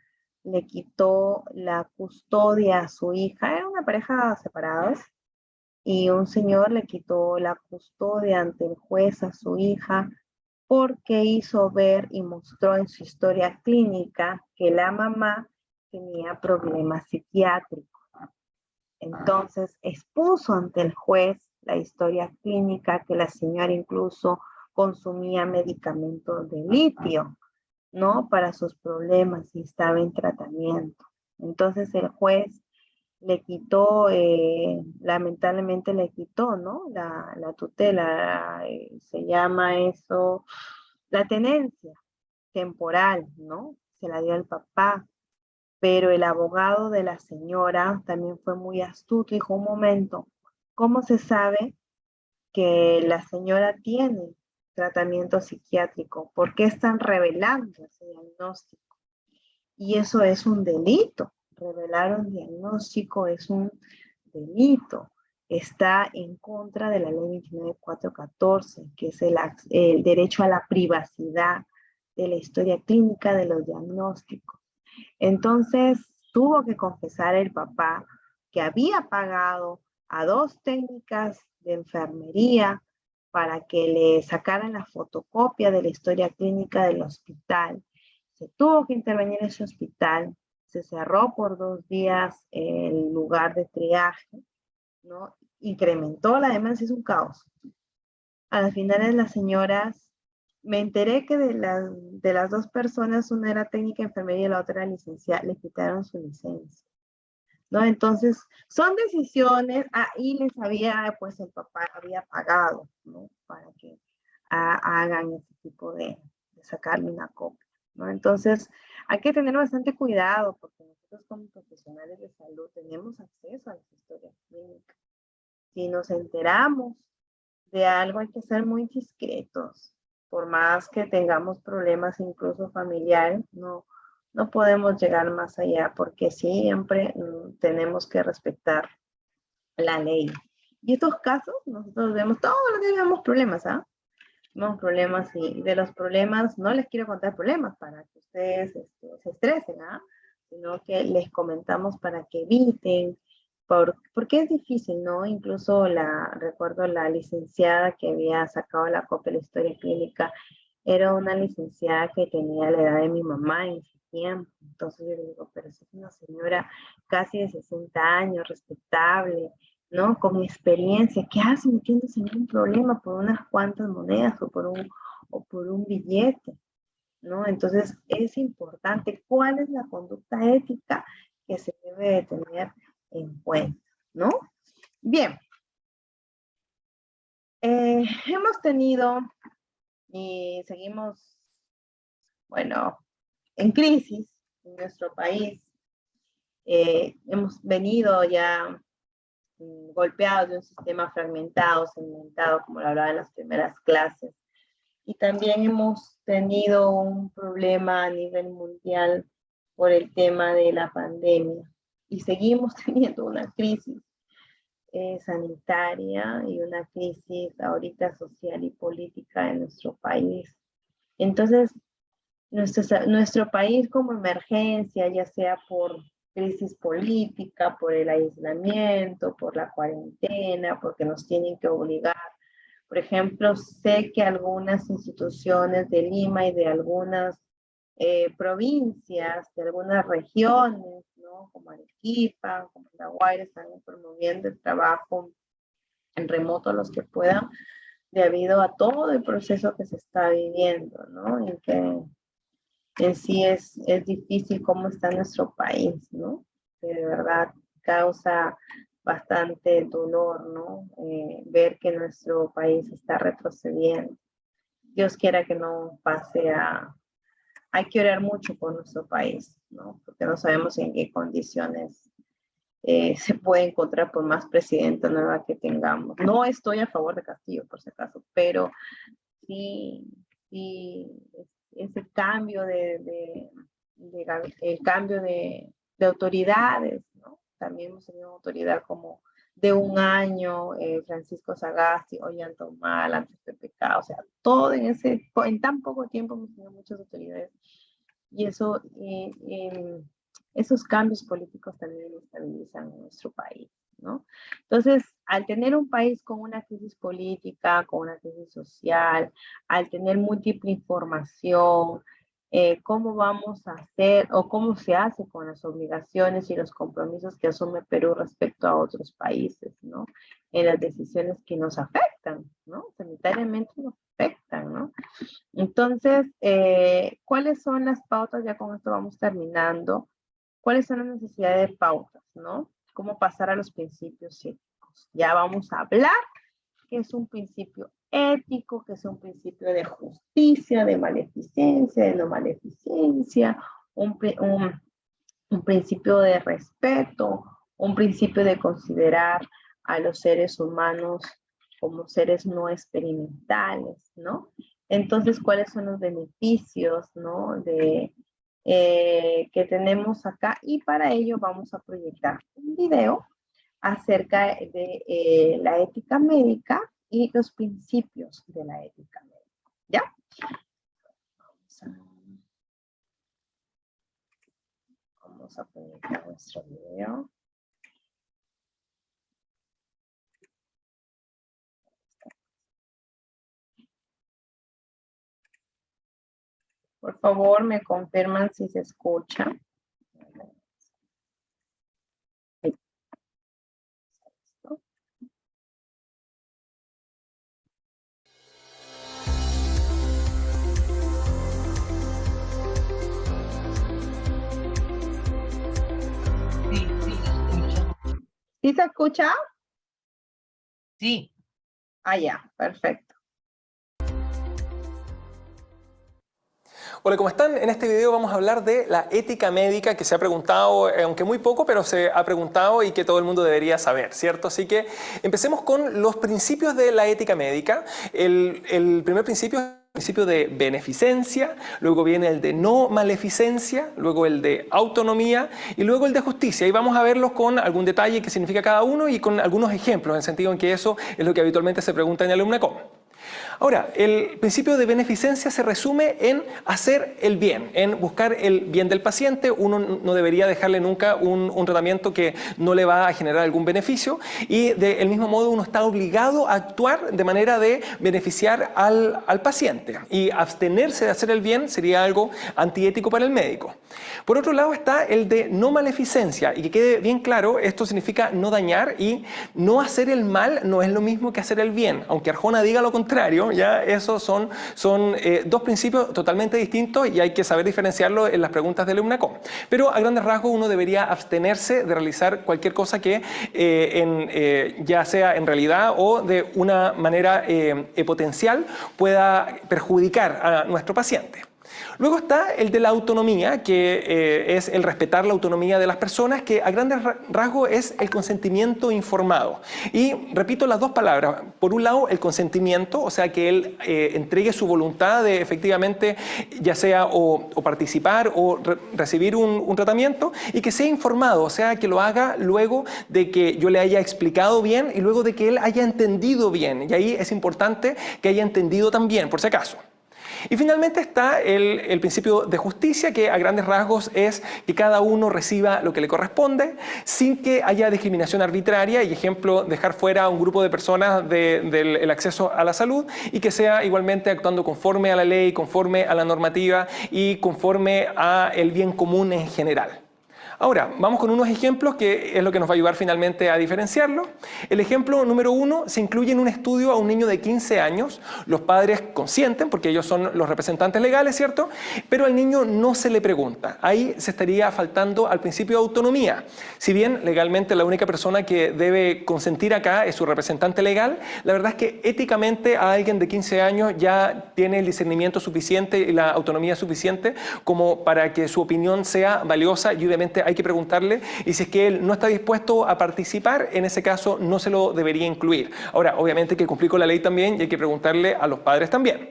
le quitó la custodia a su hija, era una pareja separados, y un señor le quitó la custodia ante el juez a su hija porque hizo ver y mostró en su historia clínica que la mamá tenía problemas psiquiátricos. Entonces expuso ante el juez la historia clínica que la señora incluso consumía medicamentos de litio, ¿no? Para sus problemas y estaba en tratamiento. Entonces el juez le quitó, lamentablemente le quitó, ¿no? La tutela, se llama eso, la tenencia temporal, ¿no? Se la dio al papá, pero el abogado de la señora también fue muy astuto y dijo, un momento, ¿cómo se sabe que la señora tiene tratamiento psiquiátrico? ¿Por qué están revelando ese diagnóstico? Y eso es un delito. Revelar un diagnóstico es un delito. Está en contra de la ley 29414, que es el derecho a la privacidad de la historia clínica de los diagnósticos. Entonces, tuvo que confesar el papá que había pagado a 2 técnicas de enfermería para que le sacaran la fotocopia de la historia clínica del hospital. Se tuvo que intervenir en ese hospital, se cerró por 2 días el lugar de triaje, ¿no? Incrementó la demanda, es un caos. A las finales las señoras, me enteré que de las 2 personas, una era técnica de enfermería y la otra era licenciada, le quitaron su licencia, ¿no? Entonces, son decisiones, y les había, pues el papá había pagado, ¿no? Para que hagan ese tipo de sacarle una copia, ¿no? Entonces, hay que tener bastante cuidado, porque nosotros como profesionales de salud tenemos acceso a las historias clínicas. Si nos enteramos de algo, hay que ser muy discretos. Por más que tengamos problemas incluso familiares, no podemos llegar más allá, porque siempre tenemos que respetar la ley. Y estos casos, nosotros vemos, todos los días vemos problemas, ¿ah? Vemos problemas, y de los problemas, no les quiero contar problemas para que ustedes se estresen, ¿ah? Sino que les comentamos para que eviten, porque es difícil, ¿no? Incluso recuerdo la licenciada que había sacado la copia de la historia clínica, era una licenciada que tenía la edad de mi mamá en ese tiempo. Entonces yo le digo, pero es una señora casi de 60 años, respetable, ¿no? Con experiencia, ¿qué hace metiéndose en un problema por unas cuantas monedas o por un billete, ¿no? Entonces es importante cuál es la conducta ética que se debe de tener en cuenta, ¿no? Bien. Hemos tenido y seguimos, bueno, en crisis en nuestro país. Hemos venido ya golpeados de un sistema fragmentado, segmentado, como lo hablaba en las primeras clases. Y también hemos tenido un problema a nivel mundial por el tema de la pandemia. Y seguimos teniendo una crisis sanitaria y una crisis ahorita social y política en nuestro país. Entonces, nuestro país como emergencia, ya sea por crisis política, por el aislamiento, por la cuarentena, porque nos tienen que obligar. Por ejemplo, sé que algunas instituciones de Lima y de algunas provincias, de algunas regiones, ¿no? Como Arequipa, como La Guaira, están promoviendo el trabajo en remoto a los que puedan, debido a todo el proceso que se está viviendo, ¿no? Y que en sí es difícil cómo está nuestro país, ¿no? Que de verdad causa bastante dolor, ¿no? Ver que nuestro país está retrocediendo. Dios quiera que no pase a... Hay que orar mucho por nuestro país, ¿no? Porque no sabemos en qué condiciones se puede encontrar por más presidenta nueva que tengamos. No estoy a favor de Castillo, por si acaso, pero sí, ese cambio el cambio de autoridades, ¿no? También hemos tenido una autoridad como de un año, Francisco Sagasti, Ollantomal, antes PPK, o sea, todo en tan poco tiempo hemos tenido muchas autoridades y eso, esos cambios políticos también estabilizan nuestro país, ¿no? Entonces, al tener un país con una crisis política, con una crisis social, al tener múltiple información, cómo vamos a hacer o cómo se hace con las obligaciones y los compromisos que asume Perú respecto a otros países, ¿no? En las decisiones que nos afectan, ¿no? Sanitariamente nos afectan, ¿no? Entonces, ¿cuáles son las pautas? Ya con esto vamos terminando. ¿Cuáles son las necesidades de pautas, no? ¿Cómo pasar a los principios éticos? Ya vamos a hablar qué es un principio ético, qué es un principio de justicia, de maleficencia, de no maleficencia, un principio de respeto, un principio de considerar a los seres humanos como seres no experimentales, ¿no? Entonces, ¿cuáles son los beneficios, ¿no? Que tenemos acá? Y para ello vamos a proyectar un video acerca de la ética médica y los principios de la ética médica. ¿Ya? Vamos a proyectar nuestro video. Por favor, me confirman si se escucha. ¿Sí se escucha? Sí. Ah, ya, perfecto. Hola, ¿cómo están? En este video vamos a hablar de la ética médica que se ha preguntado, aunque muy poco, pero se ha preguntado y que todo el mundo debería saber, ¿cierto? Así que empecemos con los principios de la ética médica. El primer principio es el principio de beneficencia, luego viene el de no maleficencia, luego el de autonomía y luego el de justicia. Y vamos a verlos con algún detalle que significa cada uno y con algunos ejemplos, en el sentido en que eso es lo que habitualmente se pregunta en el Alumnacom. Ahora, el principio de beneficencia se resume en hacer el bien, en buscar el bien del paciente. Uno no debería dejarle nunca un tratamiento que no le va a generar algún beneficio y del mismo modo uno está obligado a actuar de manera de beneficiar al paciente, y abstenerse de hacer el bien sería algo antiético para el médico. Por otro lado está el de no maleficencia, y que quede bien claro, esto significa no dañar, y no hacer el mal no es lo mismo que hacer el bien, aunque Arjona diga lo contrario. Ya esos son dos principios totalmente distintos y hay que saber diferenciarlo en las preguntas del Alumnacom. Pero a grandes rasgos uno debería abstenerse de realizar cualquier cosa que ya sea en realidad o de una manera potencial pueda perjudicar a nuestro paciente. Luego está el de la autonomía, que es el respetar la autonomía de las personas, que a grandes rasgos es el consentimiento informado. Y repito las dos palabras. Por un lado, el consentimiento, o sea, que él entregue su voluntad de efectivamente, ya sea o participar o recibir un tratamiento, y que sea informado, o sea, que lo haga luego de que yo le haya explicado bien y luego de que él haya entendido bien. Y ahí es importante que haya entendido también, por si acaso. Y finalmente está el principio de justicia, que a grandes rasgos es que cada uno reciba lo que le corresponde sin que haya discriminación arbitraria, y ejemplo, dejar fuera a un grupo de personas del acceso a la salud, y que sea igualmente actuando conforme a la ley, conforme a la normativa y conforme a el bien común en general. Ahora, vamos con unos ejemplos que es lo que nos va a ayudar finalmente a diferenciarlo. El ejemplo número 1, se incluye en un estudio a un niño de 15 años. Los padres consienten, porque ellos son los representantes legales, ¿cierto? Pero al niño no se le pregunta. Ahí se estaría faltando al principio de autonomía. Si bien legalmente la única persona que debe consentir acá es su representante legal, la verdad es que éticamente a alguien de 15 años ya tiene el discernimiento suficiente y la autonomía suficiente como para que su opinión sea valiosa, y obviamente hay que preguntarle, y si es que él no está dispuesto a participar, en ese caso no se lo debería incluir. Ahora, obviamente hay que cumplir con la ley también y hay que preguntarle a los padres también.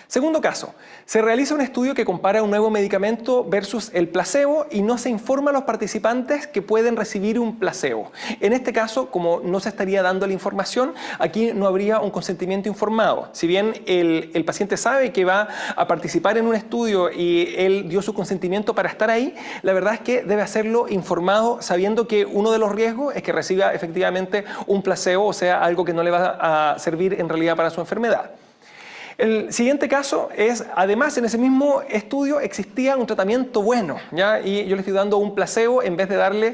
Segundo caso, se realiza un estudio que compara un nuevo medicamento versus el placebo y no se informa a los participantes que pueden recibir un placebo. En este caso, como no se estaría dando la información, aquí no habría un consentimiento informado. Si bien el paciente sabe que va a participar en un estudio y él dio su consentimiento para estar ahí, la verdad es que debe hacerlo informado, sabiendo que uno de los riesgos es que reciba efectivamente un placebo, o sea, algo que no le va a servir en realidad para su enfermedad. El siguiente caso es, además en ese mismo estudio existía un tratamiento bueno, ¿ya? Y yo le estoy dando un placebo en vez de darle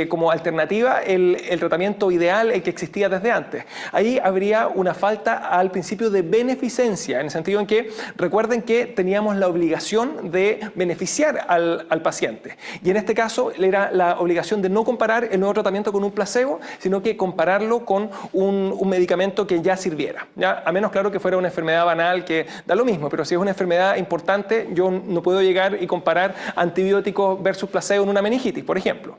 como alternativa el tratamiento ideal, el que existía desde antes. Ahí habría una falta al principio de beneficencia, en el sentido en que recuerden que teníamos la obligación de beneficiar al paciente. Y en este caso era la obligación de no comparar el nuevo tratamiento con un placebo, sino que compararlo con un medicamento que ya sirviera, ¿ya? A menos, claro, que fuera una enfermedad banal, que da lo mismo, pero si es una enfermedad importante, yo no puedo llegar y comparar antibióticos versus placebo en una meningitis, por ejemplo.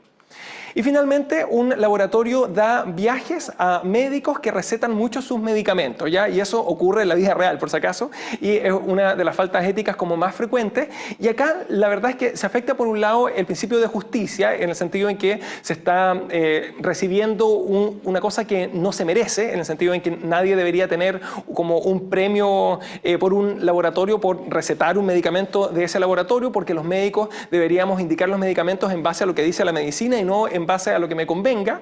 Y finalmente, un laboratorio da viajes a médicos que recetan mucho sus medicamentos, ¿ya? Y eso ocurre en la vida real, por si acaso, y es una de las faltas éticas como más frecuentes. Y acá la verdad es que se afecta por un lado el principio de justicia, en el sentido en que se está recibiendo una cosa que no se merece, en el sentido en que nadie debería tener como un premio por un laboratorio por recetar un medicamento de ese laboratorio, porque los médicos deberíamos indicar los medicamentos en base a lo que dice la medicina y no en base a lo que me convenga,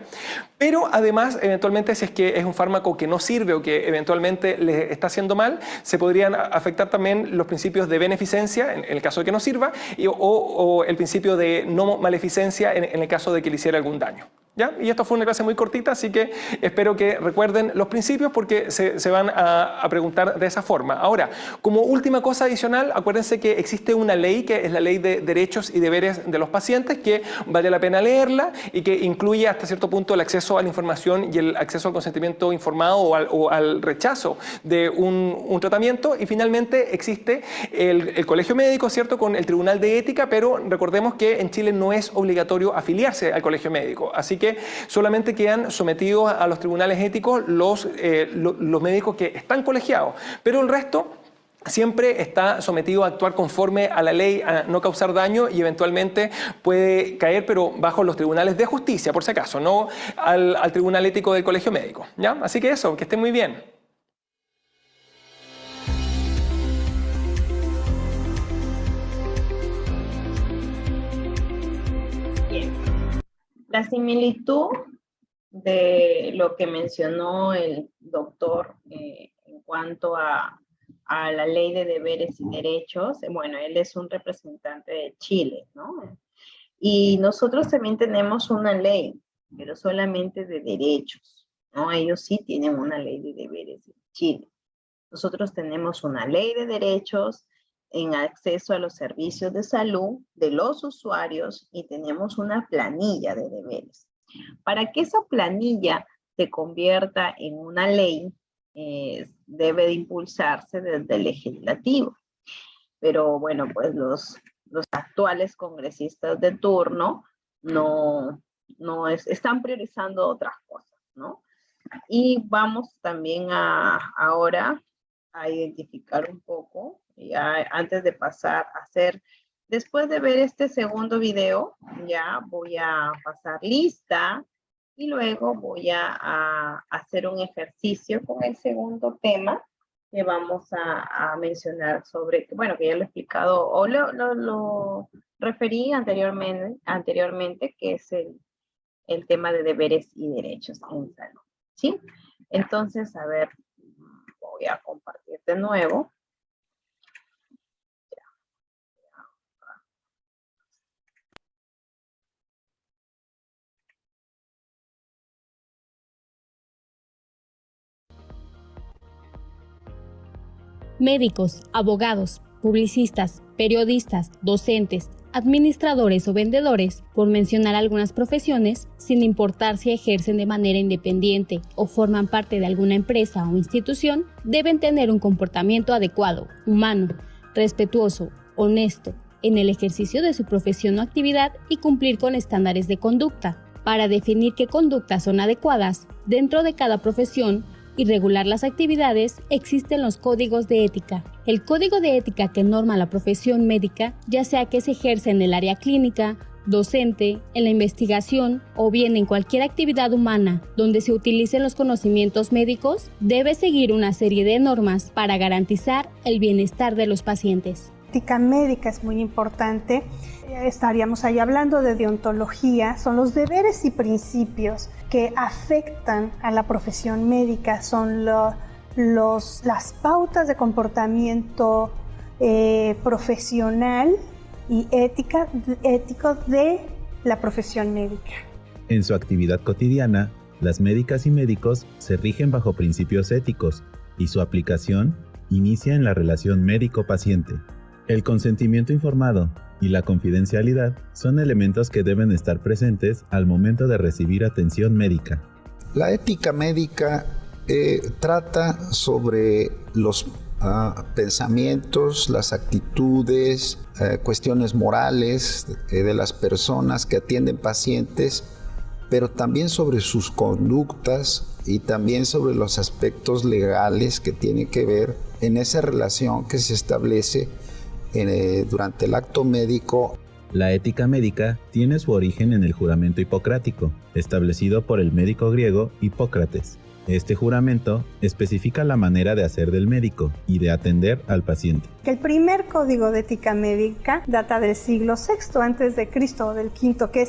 pero además eventualmente si es que es un fármaco que no sirve o que eventualmente le está haciendo mal, se podrían afectar también los principios de beneficencia en el caso de que no sirva o el principio de no maleficencia en el caso de que le hiciera algún daño. ¿Ya? Y esto fue una clase muy cortita, así que espero que recuerden los principios porque se van a preguntar de esa forma. Ahora, como última cosa adicional, acuérdense que existe una ley que es la Ley de Derechos y Deberes de los Pacientes, que vale la pena leerla y que incluye hasta cierto punto el acceso a la información y el acceso al consentimiento informado o al rechazo de un tratamiento. Y finalmente existe el Colegio Médico, ¿cierto?, con el Tribunal de Ética, pero recordemos que en Chile no es obligatorio afiliarse al Colegio Médico, así que solamente quedan sometidos a los tribunales éticos los médicos que están colegiados, pero el resto siempre está sometido a actuar conforme a la ley, a no causar daño y eventualmente puede caer, pero bajo los tribunales de justicia, por si acaso, no al tribunal ético del Colegio Médico, ¿ya? Así que eso, que estén muy bien. La similitud de lo que mencionó el doctor en cuanto a la ley de deberes y derechos, bueno, él es un representante de Chile, ¿no? Y nosotros también tenemos una ley, pero solamente de derechos, ¿no? Ellos sí tienen una ley de deberes en Chile. Nosotros tenemos una ley de derechos en acceso a los servicios de salud de los usuarios y tenemos una planilla de deberes. Para que esa planilla se convierta en una ley, debe de impulsarse desde el legislativo. Pero bueno, pues los actuales congresistas de turno están priorizando otras cosas, ¿no? Y vamos también ahora a identificar un poco, ya antes de pasar a hacer, después de ver este segundo video, ya voy a pasar lista y luego voy a hacer un ejercicio con el segundo tema que vamos a mencionar sobre, bueno, que ya lo he explicado o lo referí anteriormente, que es el tema de deberes y derechos en salud, ¿sí? Entonces, a ver, voy a compartir de nuevo. Médicos, abogados, publicistas, periodistas, docentes, administradores o vendedores, por mencionar algunas profesiones, sin importar si ejercen de manera independiente o forman parte de alguna empresa o institución, deben tener un comportamiento adecuado, humano, respetuoso, honesto, en el ejercicio de su profesión o actividad y cumplir con estándares de conducta. Para definir qué conductas son adecuadas dentro de cada profesión y regular las actividades, existen los códigos de ética. El código de ética que norma la profesión médica, ya sea que se ejerce en el área clínica, docente, en la investigación o bien en cualquier actividad humana donde se utilicen los conocimientos médicos, debe seguir una serie de normas para garantizar el bienestar de los pacientes. La ética médica es muy importante. Estaríamos ahí hablando de deontología. Son los deberes y principios que afectan a la profesión médica. Son las pautas de comportamiento profesional y ético de la profesión médica. En su actividad cotidiana, las médicas y médicos se rigen bajo principios éticos y su aplicación inicia en la relación médico-paciente. El consentimiento informado y la confidencialidad son elementos que deben estar presentes al momento de recibir atención médica. La ética médica trata sobre los pensamientos, las actitudes, cuestiones morales de las personas que atienden pacientes, pero también sobre sus conductas y también sobre los aspectos legales que tienen que ver en esa relación que se establece durante el acto médico. La ética médica tiene su origen en el juramento hipocrático, establecido por el médico griego Hipócrates. Este juramento especifica la manera de hacer del médico y de atender al paciente. El primer código de ética médica data del siglo VI antes de Cristo, o del V, que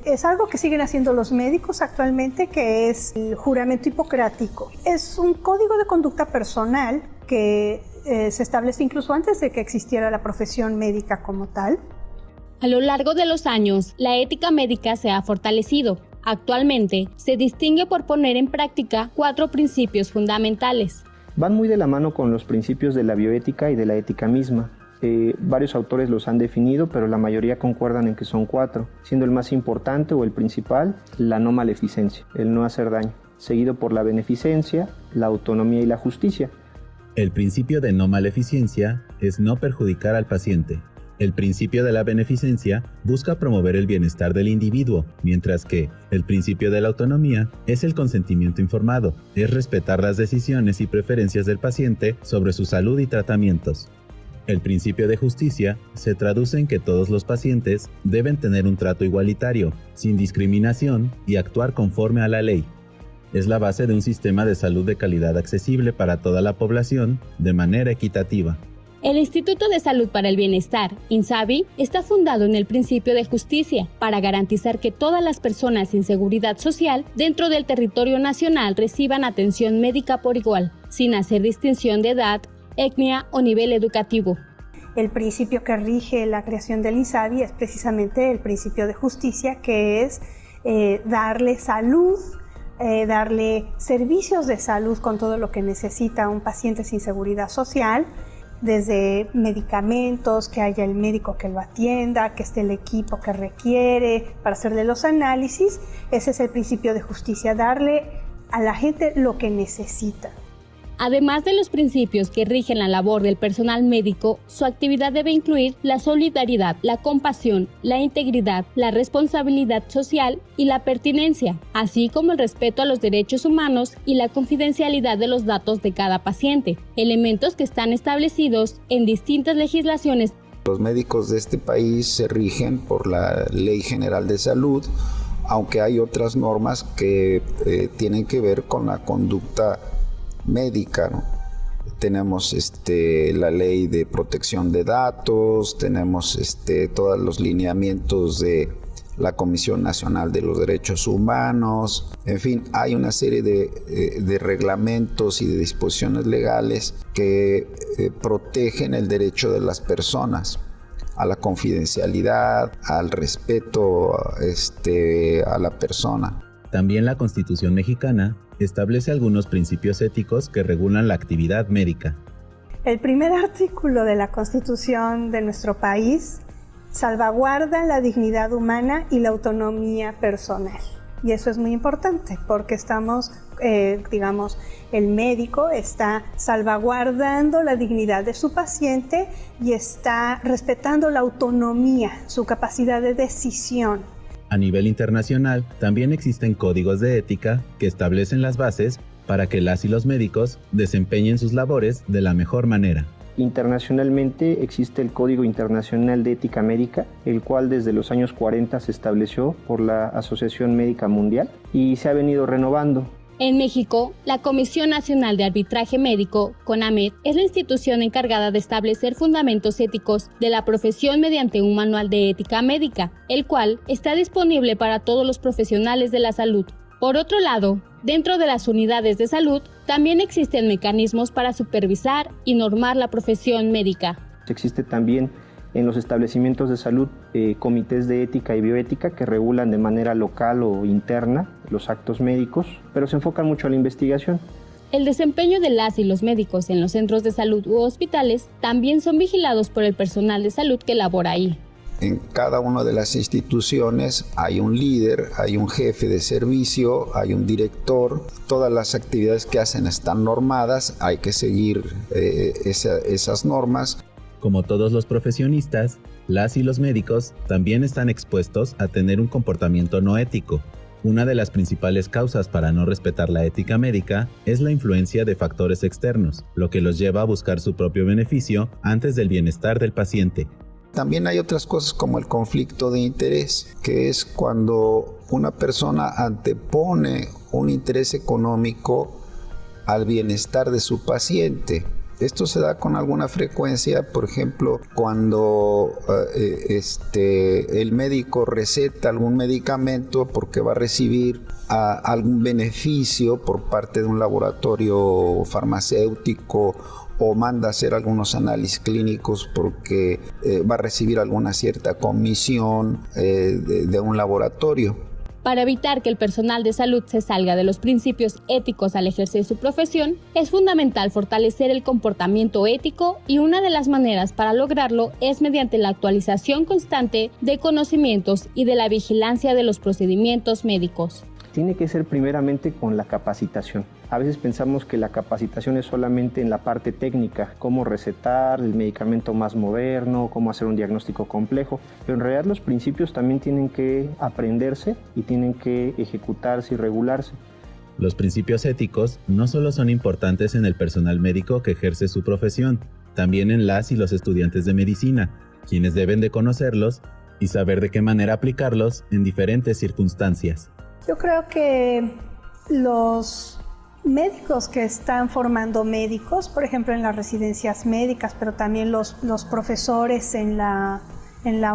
es algo que siguen haciendo los médicos actualmente, que es el juramento hipocrático. Es un código de conducta personal que se establece incluso antes de que existiera la profesión médica como tal. A lo largo de los años, la ética médica se ha fortalecido. Actualmente, se distingue por poner en práctica 4 principios fundamentales. Van muy de la mano con los principios de la bioética y de la ética misma. Varios autores los han definido, pero la mayoría concuerdan en que son 4, siendo el más importante o el principal la no maleficencia, el no hacer daño, seguido por la beneficencia, la autonomía y la justicia. El principio de no maleficencia es no perjudicar al paciente. El principio de la beneficencia busca promover el bienestar del individuo, mientras que el principio de la autonomía es el consentimiento informado, es respetar las decisiones y preferencias del paciente sobre su salud y tratamientos. El principio de justicia se traduce en que todos los pacientes deben tener un trato igualitario, sin discriminación y actuar conforme a la ley. Es la base de un sistema de salud de calidad accesible para toda la población de manera equitativa. El Instituto de Salud para el Bienestar, INSABI, está fundado en el principio de justicia para garantizar que todas las personas sin seguridad social dentro del territorio nacional reciban atención médica por igual, sin hacer distinción de edad, etnia o nivel educativo. El principio que rige la creación del INSABI es precisamente el principio de justicia, que es darle salud, darle servicios de salud con todo lo que necesita un paciente sin seguridad social, desde medicamentos, que haya el médico que lo atienda, que esté el equipo que requiere para hacerle los análisis. Ese es el principio de justicia, darle a la gente lo que necesita. Además de los principios que rigen la labor del personal médico, su actividad debe incluir la solidaridad, la compasión, la integridad, la responsabilidad social y la pertinencia, así como el respeto a los derechos humanos y la confidencialidad de los datos de cada paciente, elementos que están establecidos en distintas legislaciones. Los médicos de este país se rigen por la Ley General de Salud, aunque hay otras normas que tienen que ver con la conducta médica, ¿no? Tenemos la ley de protección de datos, tenemos todos los lineamientos de la Comisión Nacional de los Derechos Humanos, en fin, hay una serie de reglamentos y de disposiciones legales que protegen el derecho de las personas a la confidencialidad, al respeto a la persona. También la Constitución mexicana establece algunos principios éticos que regulan la actividad médica. El primer artículo de la Constitución de nuestro país salvaguarda la dignidad humana y la autonomía personal. Y eso es muy importante porque estamos, el médico está salvaguardando la dignidad de su paciente y está respetando la autonomía, su capacidad de decisión. A nivel internacional, también existen códigos de ética que establecen las bases para que las y los médicos desempeñen sus labores de la mejor manera. Internacionalmente existe el Código Internacional de Ética Médica, el cual desde los años 40 se estableció por la Asociación Médica Mundial y se ha venido renovando. En México, la Comisión Nacional de Arbitraje Médico, CONAMED, es la institución encargada de establecer fundamentos éticos de la profesión mediante un manual de ética médica, el cual está disponible para todos los profesionales de la salud. Por otro lado, dentro de las unidades de salud, también existen mecanismos para supervisar y normar la profesión médica. Existe también en los establecimientos de salud comités de ética y bioética que regulan de manera local o interna los actos médicos, pero se enfocan mucho a la investigación. El desempeño de las y los médicos en los centros de salud u hospitales también son vigilados por el personal de salud que labora ahí. En cada una de las instituciones hay un líder, hay un jefe de servicio, hay un director. Todas las actividades que hacen están normadas, hay que seguir esas normas. Como todos los profesionistas, las y los médicos también están expuestos a tener un comportamiento no ético. Una de las principales causas para no respetar la ética médica es la influencia de factores externos, lo que los lleva a buscar su propio beneficio antes del bienestar del paciente. También hay otras cosas como el conflicto de interés, que es cuando una persona antepone un interés económico al bienestar de su paciente. Esto se da con alguna frecuencia, por ejemplo, cuando el médico receta algún medicamento porque va a recibir algún beneficio por parte de un laboratorio farmacéutico o manda a hacer algunos análisis clínicos porque va a recibir alguna cierta comisión de un laboratorio. Para evitar que el personal de salud se salga de los principios éticos al ejercer su profesión, es fundamental fortalecer el comportamiento ético y una de las maneras para lograrlo es mediante la actualización constante de conocimientos y de la vigilancia de los procedimientos médicos. Tiene que ser primeramente con la capacitación. A veces pensamos que la capacitación es solamente en la parte técnica, cómo recetar el medicamento más moderno, cómo hacer un diagnóstico complejo, pero en realidad los principios también tienen que aprenderse y tienen que ejecutarse y regularse. Los principios éticos no solo son importantes en el personal médico que ejerce su profesión, también en las y los estudiantes de medicina, quienes deben de conocerlos y saber de qué manera aplicarlos en diferentes circunstancias. Yo creo que los médicos que están formando médicos, por ejemplo en las residencias médicas, pero también los profesores en la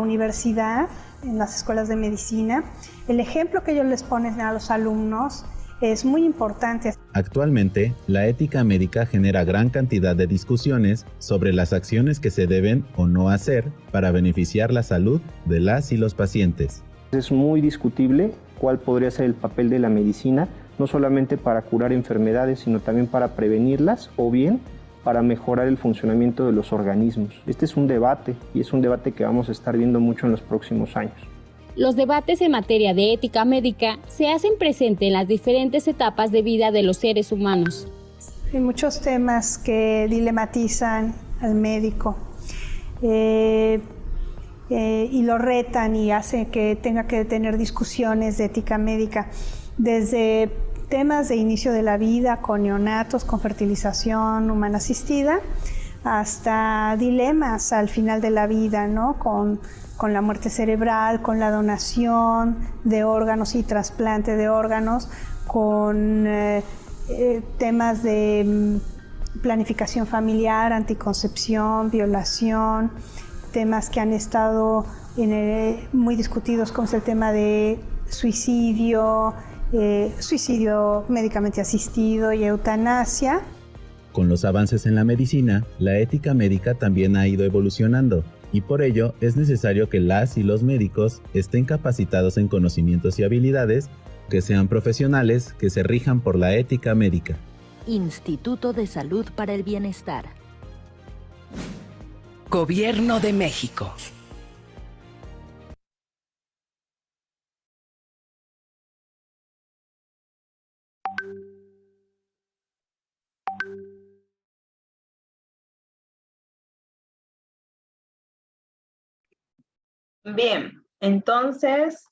universidad, en las escuelas de medicina, el ejemplo que ellos les ponen a los alumnos es muy importante. Actualmente, la ética médica genera gran cantidad de discusiones sobre las acciones que se deben o no hacer para beneficiar la salud de las y los pacientes. Es muy discutible cuál podría ser el papel de la medicina, no solamente para curar enfermedades, sino también para prevenirlas o bien para mejorar el funcionamiento de los organismos. Este es un debate y es un debate que vamos a estar viendo mucho en los próximos años. Los debates en materia de ética médica se hacen presentes en las diferentes etapas de vida de los seres humanos. Hay muchos temas que dilematizan al médico y lo retan y hacen que tenga que tener discusiones de ética médica, desde temas de inicio de la vida con neonatos, con fertilización humana asistida, hasta dilemas al final de la vida, ¿no? Con la muerte cerebral, con la donación de órganos y trasplante de órganos, con temas de planificación familiar, anticoncepción, violación, temas que han estado muy discutidos, como es el tema de suicidio, suicidio médicamente asistido y eutanasia. Con los avances en la medicina, la ética médica también ha ido evolucionando y por ello es necesario que las y los médicos estén capacitados en conocimientos y habilidades, que sean profesionales que se rijan por la ética médica. Instituto de Salud para el Bienestar. Gobierno de México. Bien, entonces,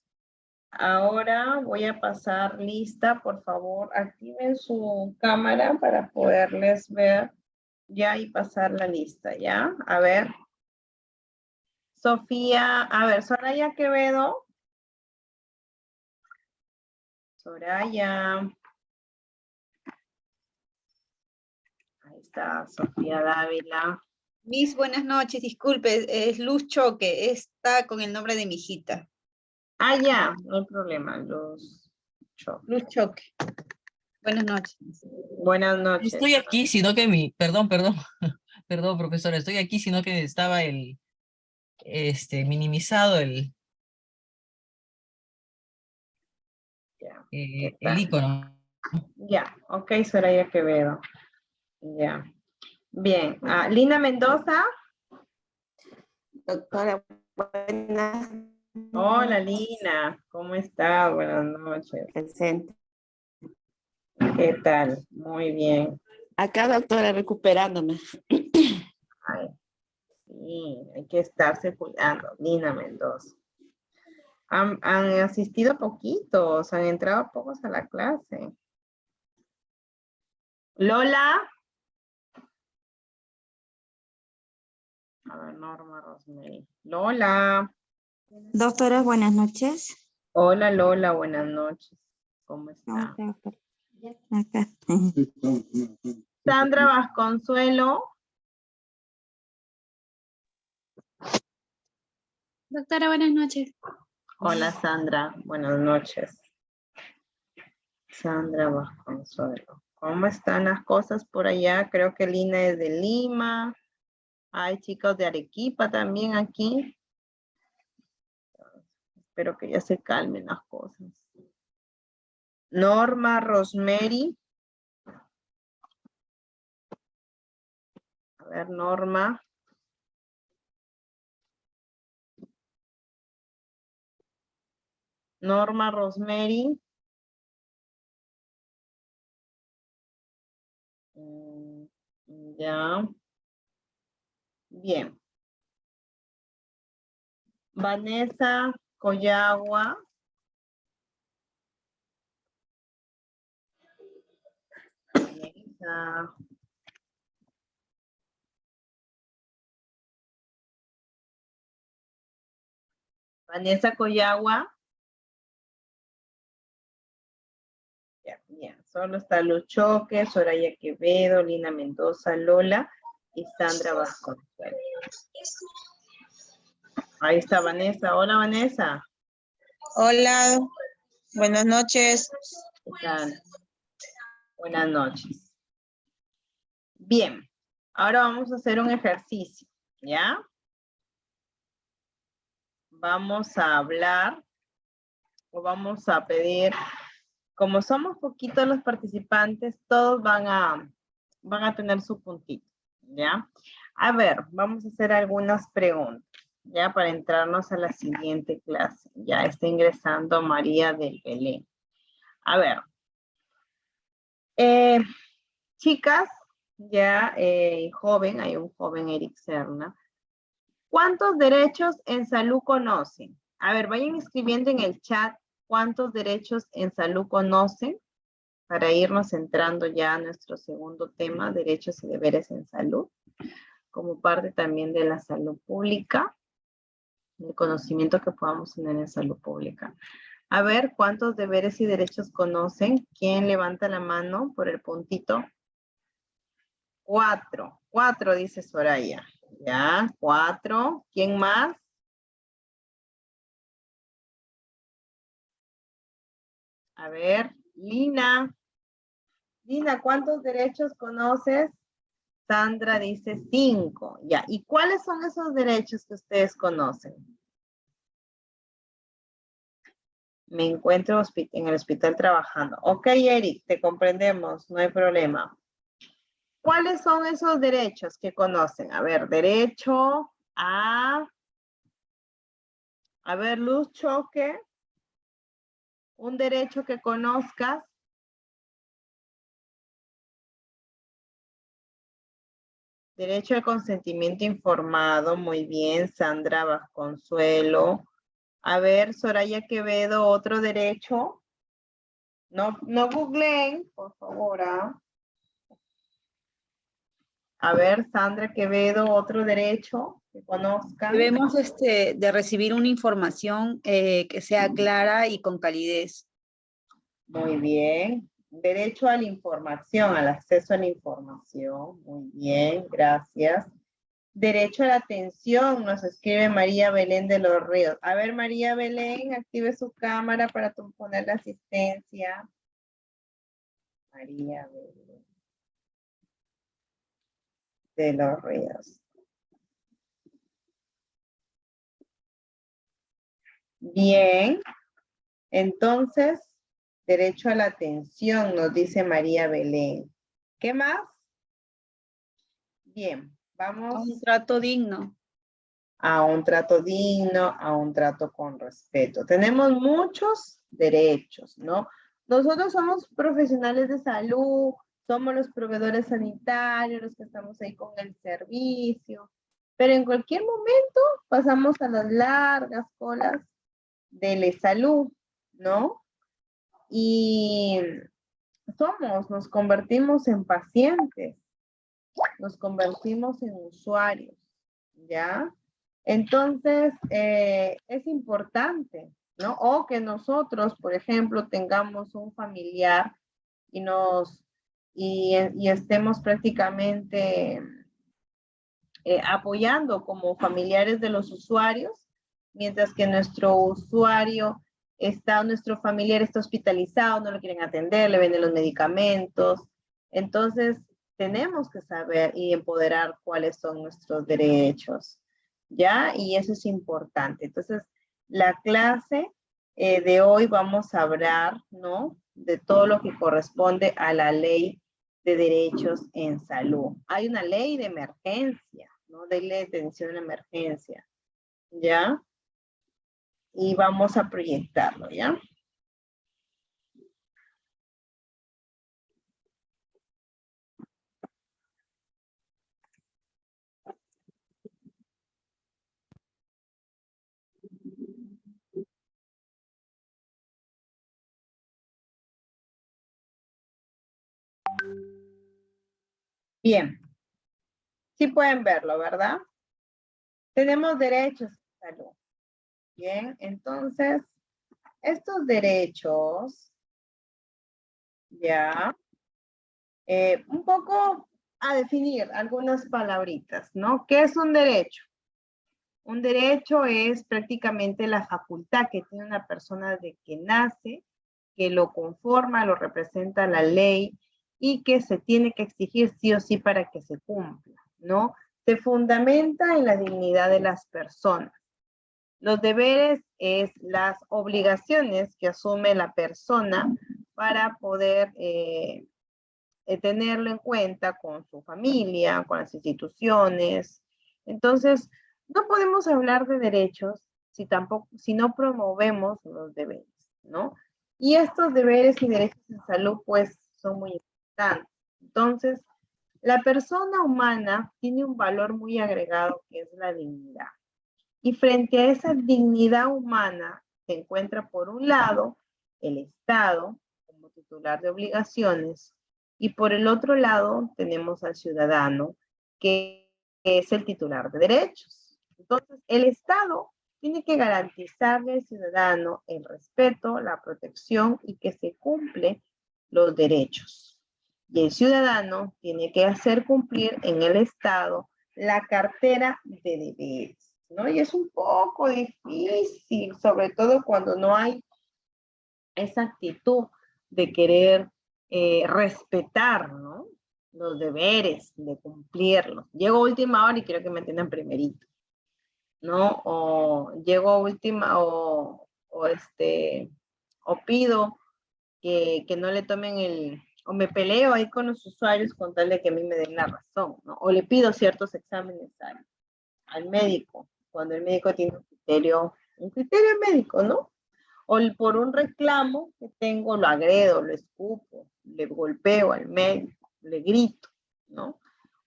ahora voy a pasar lista. Por favor, activen su cámara para poderles ver ya y pasar la lista, ¿ya? A ver. Sofía, a ver, Soraya Quevedo. Soraya. Ahí está, Sofía Dávila. Miss, buenas noches, disculpe, es Luz Choque, está con el nombre de mi hijita. Ah, ya, no hay problema, Luz Choque. Buenas noches. Buenas noches. Estoy aquí, sino que perdón, perdón, profesora, estoy aquí, sino que estaba minimizado el icono. Ya, ok, Soraya Quevedo. Ya. Bien, Lina Mendoza. Doctora, buenas. Hola, Lina, ¿cómo estás? Buenas noches. Presente. ¿Qué tal? Muy bien. Acá, doctora, recuperándome. Ay, sí, hay que estarse cuidando. Lina Mendoza. Han asistido poquitos, han entrado pocos a la clase. Lola. A ver, Norma Rosemary. Lola. Doctora, buenas noches. Hola, Lola, buenas noches. ¿Cómo está? Acá. Sandra Vasconsuelo. Doctora, buenas noches. Hola, Sandra. Buenas noches. Sandra Vasconsuelo. ¿Cómo están las cosas por allá? Creo que Lina es de Lima. Hay chicos de Arequipa también aquí. Espero que ya se calmen las cosas. Norma Rosemary. A ver, Norma. Norma Rosemary. Ya. Bien. Vanessa Collagua. Vanessa. Vanessa Collagua. Ya, bien. Solo está Luz Choque, Soraya Quevedo, Lina Mendoza, Lola y Sandra Vasconcelos. Ahí está Vanessa. Hola, Vanessa. Hola, buenas noches. ¿Qué tal? Buenas noches. Bien, ahora vamos a hacer un ejercicio, ¿ya? Vamos a hablar o vamos a pedir, como somos poquitos los participantes, todos van a tener su puntito, ¿ya? A ver, vamos a hacer algunas preguntas, ¿ya? Para entrarnos a la siguiente clase. Ya está ingresando María del Belén. A ver. Chicas, ya joven, hay un joven Eric Serna. ¿Cuántos derechos en salud conocen? A ver, vayan escribiendo en el chat cuántos derechos en salud conocen para irnos entrando ya a nuestro segundo tema, derechos y deberes en salud, como parte también de la salud pública, el conocimiento que podamos tener en salud pública. A ver, ¿cuántos deberes y derechos conocen? ¿Quién levanta la mano por el puntito? 4. 4 dice Soraya. Ya, 4. ¿Quién más? A ver, Lina. Lina, ¿cuántos derechos conoces? Sandra dice 5. Ya, ¿y cuáles son esos derechos que ustedes conocen? Me encuentro en el hospital trabajando. Ok, Eric, te comprendemos, no hay problema. ¿Cuáles son esos derechos que conocen? A ver, derecho a ver, Luz Choque, un derecho que conozcas. Derecho al consentimiento informado, muy bien, Sandra Vasconsuelo. A ver, Soraya Quevedo, otro derecho. No googleen, por favor. A ver, Sandra Quevedo, otro derecho que conozcan. Debemos de recibir una información que sea clara y con calidez. Muy bien. Derecho a la información, al acceso a la información. Muy bien, gracias. Derecho a la atención, nos escribe María Belén de los Ríos. A ver, María Belén, active su cámara para poner la asistencia. María Belén de los Ríos. Bien, entonces, derecho a la atención, nos dice María Belén. ¿Qué más? Bien, vamos. A un trato digno. A un trato digno, a un trato con respeto. Tenemos muchos derechos, ¿no? Nosotros somos profesionales de salud, somos los proveedores sanitarios, los que estamos ahí con el servicio, pero en cualquier momento pasamos a las largas colas de salud, ¿no? Y nos convertimos en pacientes, nos convertimos en usuarios, ¿ya? Entonces, es importante, ¿no? O que nosotros, por ejemplo, tengamos un familiar y estemos prácticamente apoyando como familiares de los usuarios, mientras que nuestro familiar está hospitalizado, no lo quieren atender, le venden los medicamentos. Entonces, tenemos que saber y empoderar cuáles son nuestros derechos, ¿ya? Y eso es importante. Entonces, la clase de hoy vamos a hablar, ¿no? De todo lo que corresponde a la ley de derechos en salud. Hay una ley de emergencia, ¿no? De ley de atención en emergencia, ¿ya? Y vamos a proyectarlo, ¿ya? Bien. Sí pueden verlo, ¿verdad? Tenemos derechos a salud. Bien, entonces, estos derechos, ya, un poco a definir algunas palabritas, ¿no? ¿Qué es un derecho? Un derecho es prácticamente la facultad que tiene una persona desde que nace, que lo conforma, lo representa la ley y que se tiene que exigir sí o sí para que se cumpla, ¿no? Se fundamenta en la dignidad de las personas. Los deberes es las obligaciones que asume la persona para poder tenerlo en cuenta con su familia, con las instituciones. Entonces, no podemos hablar de derechos si no promovemos los deberes, ¿no? Y estos deberes y derechos en salud, pues, son muy importantes. Entonces, la persona humana tiene un valor muy agregado que es la dignidad. Y frente a esa dignidad humana se encuentra por un lado el Estado como titular de obligaciones y por el otro lado tenemos al ciudadano que es el titular de derechos. Entonces el Estado tiene que garantizarle al ciudadano el respeto, la protección y que se cumplen los derechos. Y el ciudadano tiene que hacer cumplir en el Estado la cartera de deberes, ¿no? Y es un poco difícil, sobre todo cuando no hay esa actitud de querer respetar, ¿no? Los deberes, de cumplirlos. Llego a última hora y quiero que me atiendan primerito, ¿no? O llego a última, o pido que no le tomen o me peleo ahí con los usuarios con tal de que a mí me den la razón, ¿no? O le pido ciertos exámenes al médico, cuando el médico tiene un criterio médico, ¿no? O por un reclamo que tengo, lo agredo, lo escupo, le golpeo al médico, le grito, ¿no?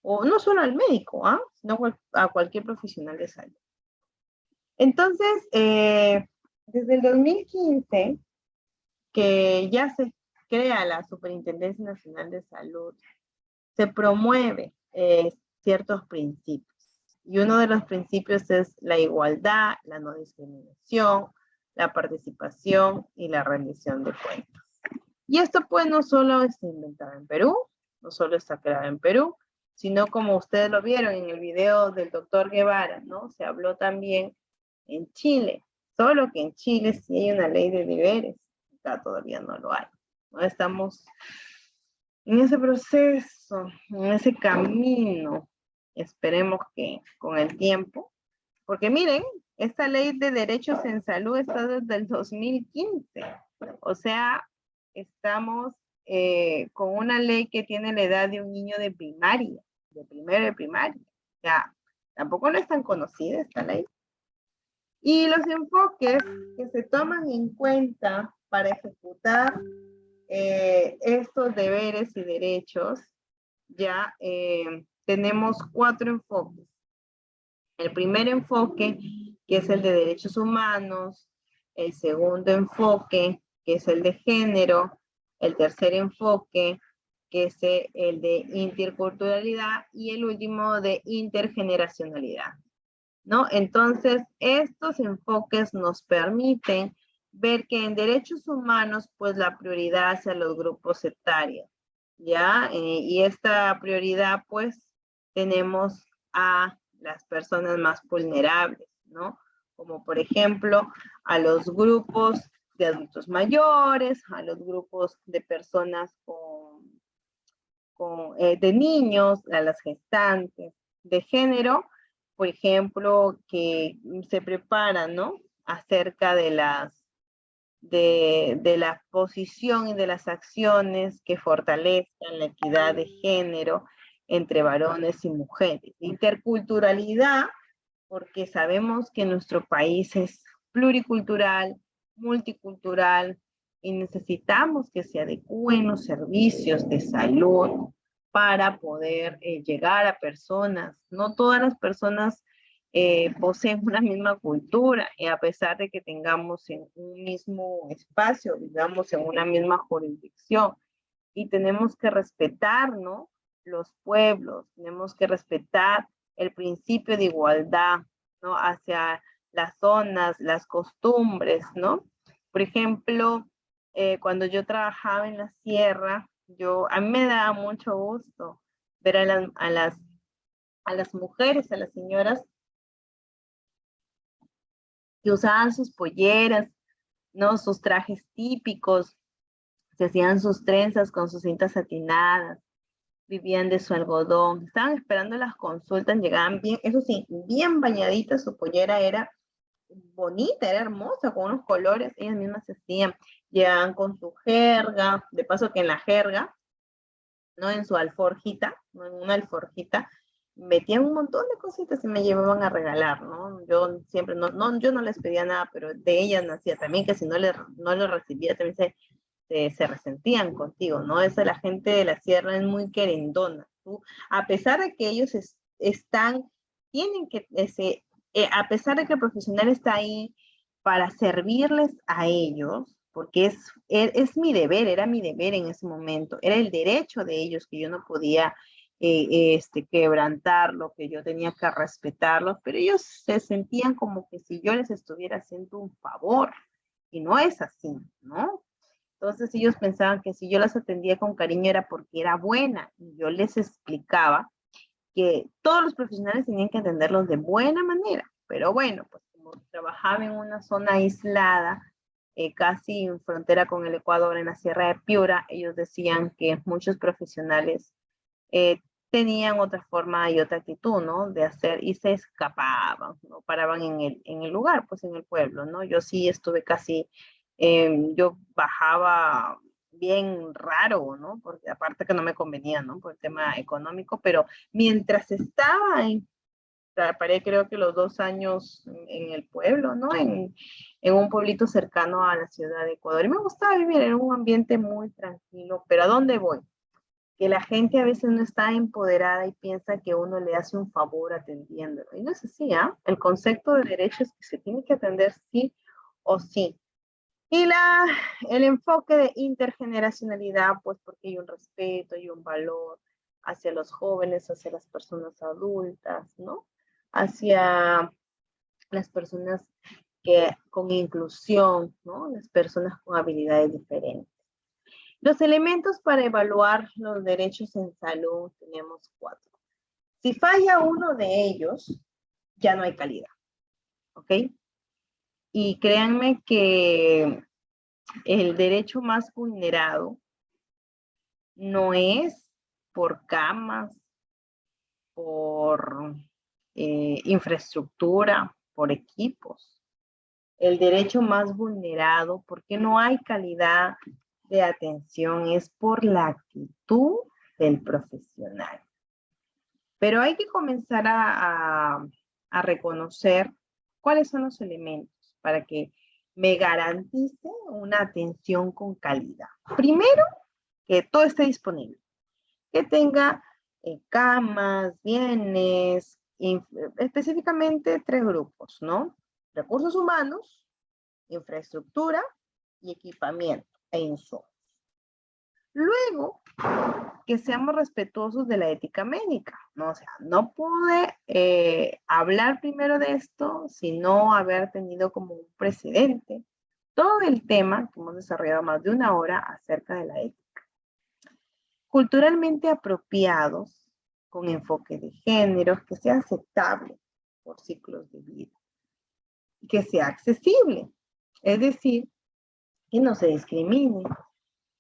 O no solo al médico, sino a cualquier profesional de salud. Entonces, desde el 2015, que ya se crea la Superintendencia Nacional de Salud, se promueve ciertos principios. Y uno de los principios es la igualdad, la no discriminación, la participación y la rendición de cuentas. Y esto pues no solo está inventado en Perú, no solo está creado en Perú, sino como ustedes lo vieron en el video del doctor Guevara, ¿no? Se habló también en Chile, solo que en Chile sí hay una ley de deberes, acá todavía no lo hay, ¿no? Estamos en ese proceso, en ese camino, esperemos que con el tiempo, porque miren, esta ley de derechos en salud está desde el 2015, o sea, estamos con una ley que tiene la edad de un niño de primaria, de primero de primaria, o sea, tampoco no es tan conocida esta ley. Y los enfoques que se toman en cuenta para ejecutar estos deberes y derechos, ya tenemos 4 enfoques. El primer enfoque, que es el de derechos humanos, el segundo enfoque, que es el de género, el tercer enfoque, que es el de interculturalidad, y el último de intergeneracionalidad, ¿no? Entonces, estos enfoques nos permiten ver que en derechos humanos, pues la prioridad hacia los grupos etarios, ¿ya? Y esta prioridad, pues, tenemos a las personas más vulnerables, ¿no? Como por ejemplo, a los grupos de adultos mayores, a los grupos de personas de niños, a las gestantes, de género, por ejemplo, que se preparan, ¿no? Acerca de la posición y de las acciones que fortalezcan la equidad de género entre varones y mujeres. Interculturalidad, porque sabemos que nuestro país es pluricultural, multicultural, y necesitamos que se adecúen los servicios de salud para poder llegar a personas. No todas las personas poseen una misma cultura, y a pesar de que tengamos en un mismo espacio, vivamos en una misma jurisdicción, y tenemos que respetar, ¿no?, los pueblos, tenemos que respetar el principio de igualdad, ¿no?, hacia las zonas, las costumbres, ¿no? Por ejemplo, cuando yo trabajaba en la sierra, a mí me daba mucho gusto ver a las mujeres, a las señoras que usaban sus polleras, ¿no? Sus trajes típicos, se hacían sus trenzas con sus cintas satinadas, vivían de su algodón, estaban esperando las consultas, llegaban bien, eso sí, bien bañaditas, su pollera era bonita, era hermosa, con unos colores, ellas mismas se hacían, llegaban con su jerga, de paso que en la jerga, ¿no?, en su alforjita, ¿no?, en una alforjita, metían un montón de cositas y me llevaban a regalar, ¿no? Yo siempre, yo no les pedía nada, pero de ellas nacía también, que si no lo recibía también se resentían contigo, ¿no? Esa la gente de la sierra es muy querendona. ¿Tú? A pesar de que ellos a pesar de que el profesional está ahí para servirles a ellos, porque es mi deber, era mi deber en ese momento, era el derecho de ellos que yo no podía quebrantarlo, que yo tenía que respetarlos, pero ellos se sentían como que si yo les estuviera haciendo un favor, y no es así, ¿no? Entonces ellos pensaban que si yo las atendía con cariño era porque era buena, y yo les explicaba que todos los profesionales tenían que atenderlos de buena manera, pero bueno, pues como trabajaba en una zona aislada, casi en frontera con el Ecuador, en la Sierra de Piura, ellos decían que muchos profesionales tenían otra forma y otra actitud, ¿no?, de hacer, y se escapaban, ¿no?, paraban en el lugar, pues en el pueblo, ¿no? Yo sí estuve casi, yo bajaba bien raro, ¿no? Porque aparte que no me convenía, ¿no? Por el tema económico, pero mientras estaba paré creo que los 2 años en el pueblo, ¿no? En un pueblito cercano a la ciudad de Ecuador. Y me gustaba vivir en un ambiente muy tranquilo, pero ¿a dónde voy? Que la gente a veces no está empoderada y piensa que uno le hace un favor atendiéndolo. Y no es así, ¿ah? El concepto de derecho es que se tiene que atender sí o sí. Y el enfoque de intergeneracionalidad, pues porque hay un respeto y un valor hacia los jóvenes, hacia las personas adultas, ¿no? Hacia las personas con inclusión, ¿no? Las personas con habilidades diferentes. Los elementos para evaluar los derechos en salud tenemos 4. Si falla uno de ellos, ya no hay calidad, ¿ok? Y créanme que el derecho más vulnerado no es por camas, por infraestructura, por equipos. El derecho más vulnerado, porque no hay calidad de atención, es por la actitud del profesional. Pero hay que comenzar a reconocer cuáles son los elementos para que me garantice una atención con calidad. Primero, que todo esté disponible. Que tenga camas, bienes, específicamente 3 grupos, ¿no? Recursos humanos, infraestructura y equipamiento e insumos. Luego, que seamos respetuosos de la ética médica, ¿no? O sea, no pude hablar primero de esto, sino haber tenido como un precedente todo el tema que hemos desarrollado más de 1 hora acerca de la ética. Culturalmente apropiados, con enfoque de género, que sea aceptable por ciclos de vida, que sea accesible, es decir, que no se discrimine,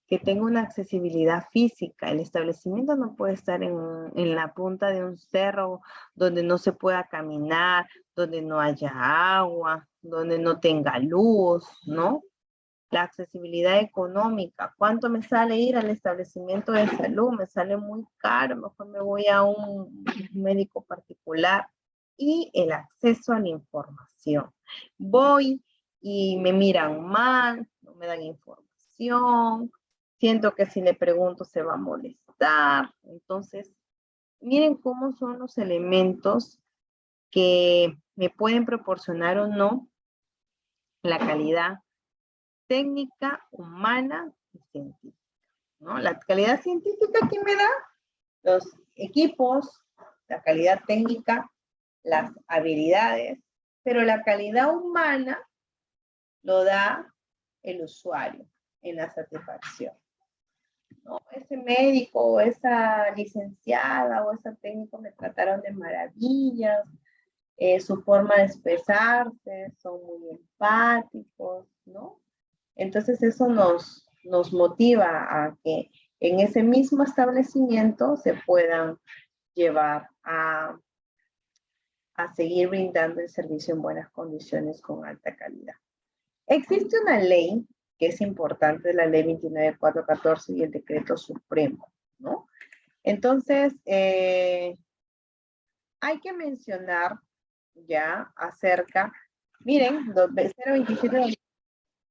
que tenga una accesibilidad física. El establecimiento no puede estar en la punta de un cerro donde no se pueda caminar, donde no haya agua, donde no tenga luz, ¿no? La accesibilidad económica. ¿Cuánto me sale ir al establecimiento de salud? Me sale muy caro, mejor me voy a un médico particular. Y el acceso a la información. Voy y me miran mal, no me dan información, siento que si le pregunto se va a molestar. Entonces, miren cómo son los elementos que me pueden proporcionar o no la calidad técnica, humana y científica, ¿no? La calidad científica que me da los equipos, la calidad técnica, las habilidades, pero la calidad humana lo da el usuario en la satisfacción, ¿no? Ese médico o esa licenciada o ese técnico me trataron de maravillas, su forma de expresarse, son muy empáticos, ¿no? Entonces eso nos motiva a que en ese mismo establecimiento se puedan llevar a seguir brindando el servicio en buenas condiciones con alta calidad. Existe una ley que es importante, la ley 29414 y el decreto supremo, ¿no? Entonces, hay que mencionar ya acerca, miren, 027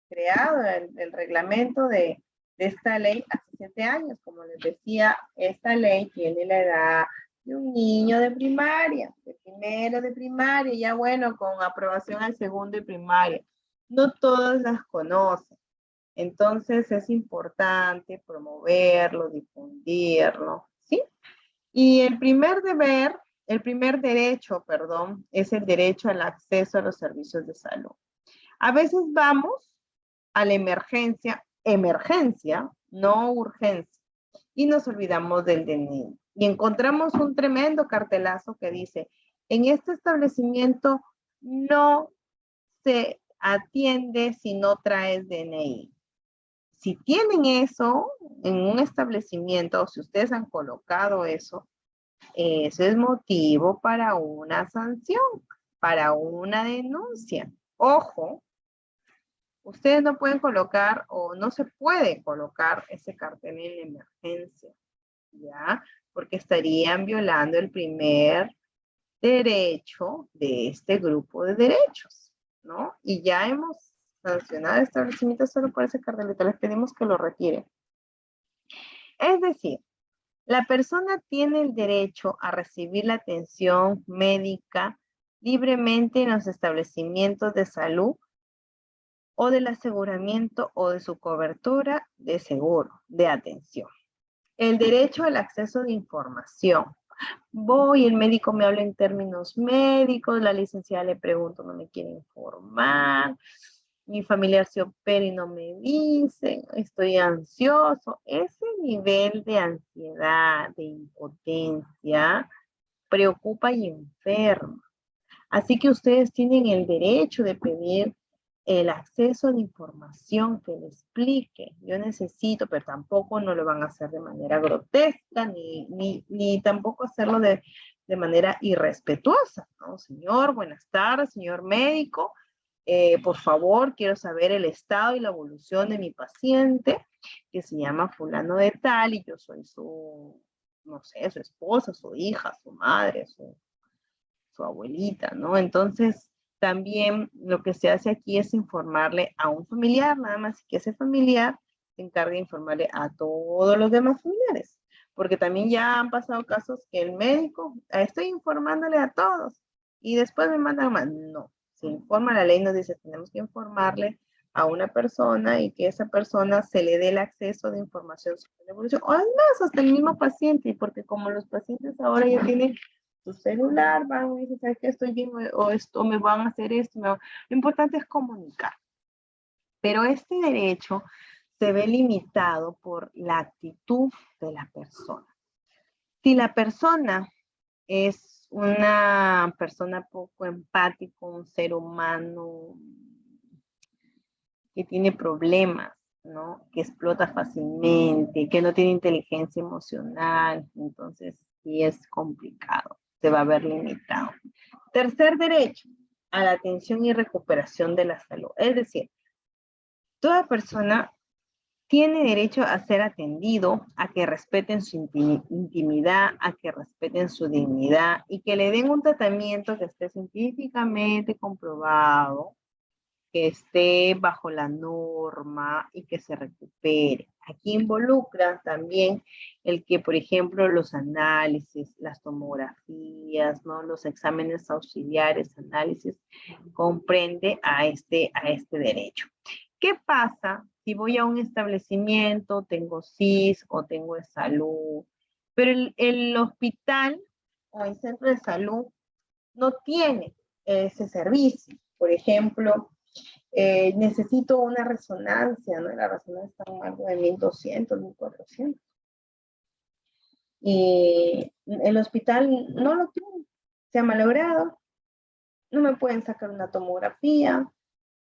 creado el reglamento de esta ley hace 7 años. Como les decía, esta ley tiene la edad de un niño de primaria, de primero de primaria, ya bueno, con aprobación al segundo de primaria. No todos las conocen. Entonces es importante promoverlo, difundirlo, ¿sí? Y el primer derecho, perdón, es el derecho al acceso a los servicios de salud. A veces vamos a la emergencia, no urgencia, y nos olvidamos del DNI. Y encontramos un tremendo cartelazo que dice, en este establecimiento no se atiende si no traes DNI. Si tienen eso en un establecimiento, o si ustedes han colocado eso es motivo para una sanción, para una denuncia. Ojo, ustedes no pueden colocar o no se puede colocar ese cartel en la emergencia, ¿ya? Porque estarían violando el primer derecho de este grupo de derechos, ¿no? Y ya hemos sancionado el establecimiento solo por ese cartelito, les pedimos que lo retiren. Es decir, la persona tiene el derecho a recibir la atención médica libremente en los establecimientos de salud o del aseguramiento o de su cobertura de seguro, de atención. El derecho al acceso de información. Voy, el médico me habla en términos médicos, la licenciada le pregunto, no me quiere informar, mi familiar se opera y no me dice, estoy ansioso. Ese nivel de ansiedad, de impotencia, preocupa y enferma. Así que ustedes tienen el derecho de pedir el acceso de información que le explique. Yo necesito, pero tampoco no lo van a hacer de manera grotesca, ni tampoco hacerlo de manera irrespetuosa, ¿no? Señor, buenas tardes, señor médico. Por favor, quiero saber el estado y la evolución de mi paciente, que se llama fulano de tal, y yo soy su, no sé, su esposa, su hija, su madre, su abuelita, ¿no? Entonces, también lo que se hace aquí es informarle a un familiar, nada más que ese familiar se encargue de informarle a todos los demás familiares. Porque también ya han pasado casos que el médico, estoy informándole a todos, y después me mandan más. No, se informa, la ley nos dice, tenemos que informarle a una persona y que esa persona se le dé el acceso de información sobre la evolución. O además, hasta el mismo paciente, porque como los pacientes ahora ya tienen su celular, van y dicen, ¿sabes qué? Estoy bien, o esto, me van a hacer esto. Lo importante es comunicar. Pero este derecho se ve limitado por la actitud de la persona. Si la persona es una persona poco empática, un ser humano que tiene problemas, ¿no? Que explota fácilmente, que no tiene inteligencia emocional, entonces sí es complicado, se va a ver limitado. Tercer derecho, a la atención y recuperación de la salud. Es decir, toda persona tiene derecho a ser atendido, a que respeten su intimidad, a que respeten su dignidad y que le den un tratamiento que esté científicamente comprobado, que esté bajo la norma y que se recupere. Aquí involucra también el que, por ejemplo, los análisis, las tomografías, ¿no? Los exámenes auxiliares, análisis, comprende a este derecho. ¿Qué pasa si voy a un establecimiento, tengo CIS o tengo de salud, pero el hospital o el centro de salud no tiene ese servicio? Por ejemplo, necesito una resonancia, ¿no? La resonancia está en algo de 1200, 1400. Y el hospital no lo tiene, se ha malogrado, no me pueden sacar una tomografía.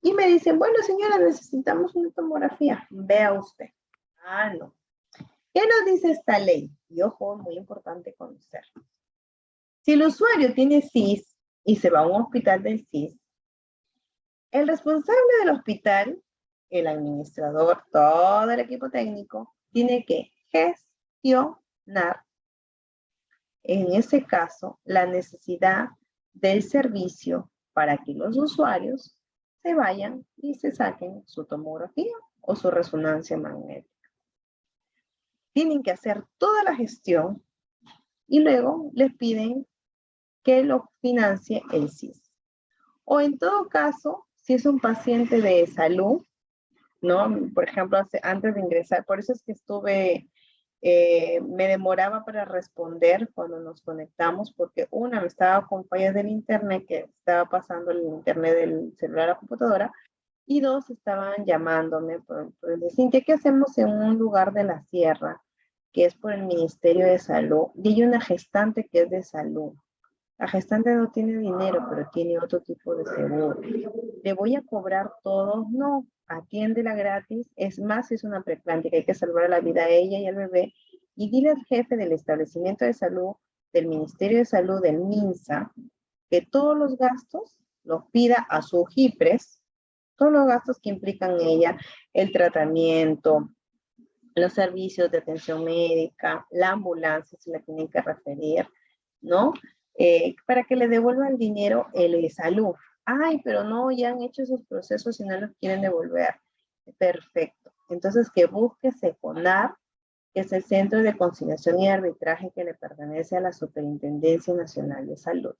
Y me dicen, bueno, señora, necesitamos una tomografía. Vea usted. Ah, no. ¿Qué nos dice esta ley? Y ojo, muy importante conocerlo. Si el usuario tiene CIS y se va a un hospital del CIS, el responsable del hospital, el administrador, todo el equipo técnico, tiene que gestionar, en ese caso, la necesidad del servicio para que los usuarios se vayan y se saquen su tomografía o su resonancia magnética. Tienen que hacer toda la gestión y luego les piden que lo financie el CIS. O en todo caso, si es un paciente de salud, ¿no? Por ejemplo, antes de ingresar, por eso es que me demoraba para responder cuando nos conectamos, porque una, me estaba con fallas del internet, que estaba pasando el internet del celular a la computadora, y dos, estaban llamándome por decir, ¿qué hacemos en un lugar de la sierra, que es por el Ministerio de Salud? Y hay una gestante que es de salud. La gestante no tiene dinero, pero tiene otro tipo de seguro. ¿Le voy a cobrar todo? No, atiéndela gratis. Es más, es una preclántica, hay que salvar la vida a ella y al bebé. Y dile al jefe del establecimiento de salud, del Ministerio de Salud, del MINSA, que todos los gastos los pida a su GIPRES, Todos los gastos que implican ella, el tratamiento, los servicios de atención médica, la ambulancia, si la tienen que referir, ¿no? Para que le devuelvan dinero el de salud. Ay, pero no, ya han hecho esos procesos y no los quieren devolver. Perfecto. Entonces, que busque SECONAR, que es el Centro de Conciliación y Arbitraje que le pertenece a la Superintendencia Nacional de Salud,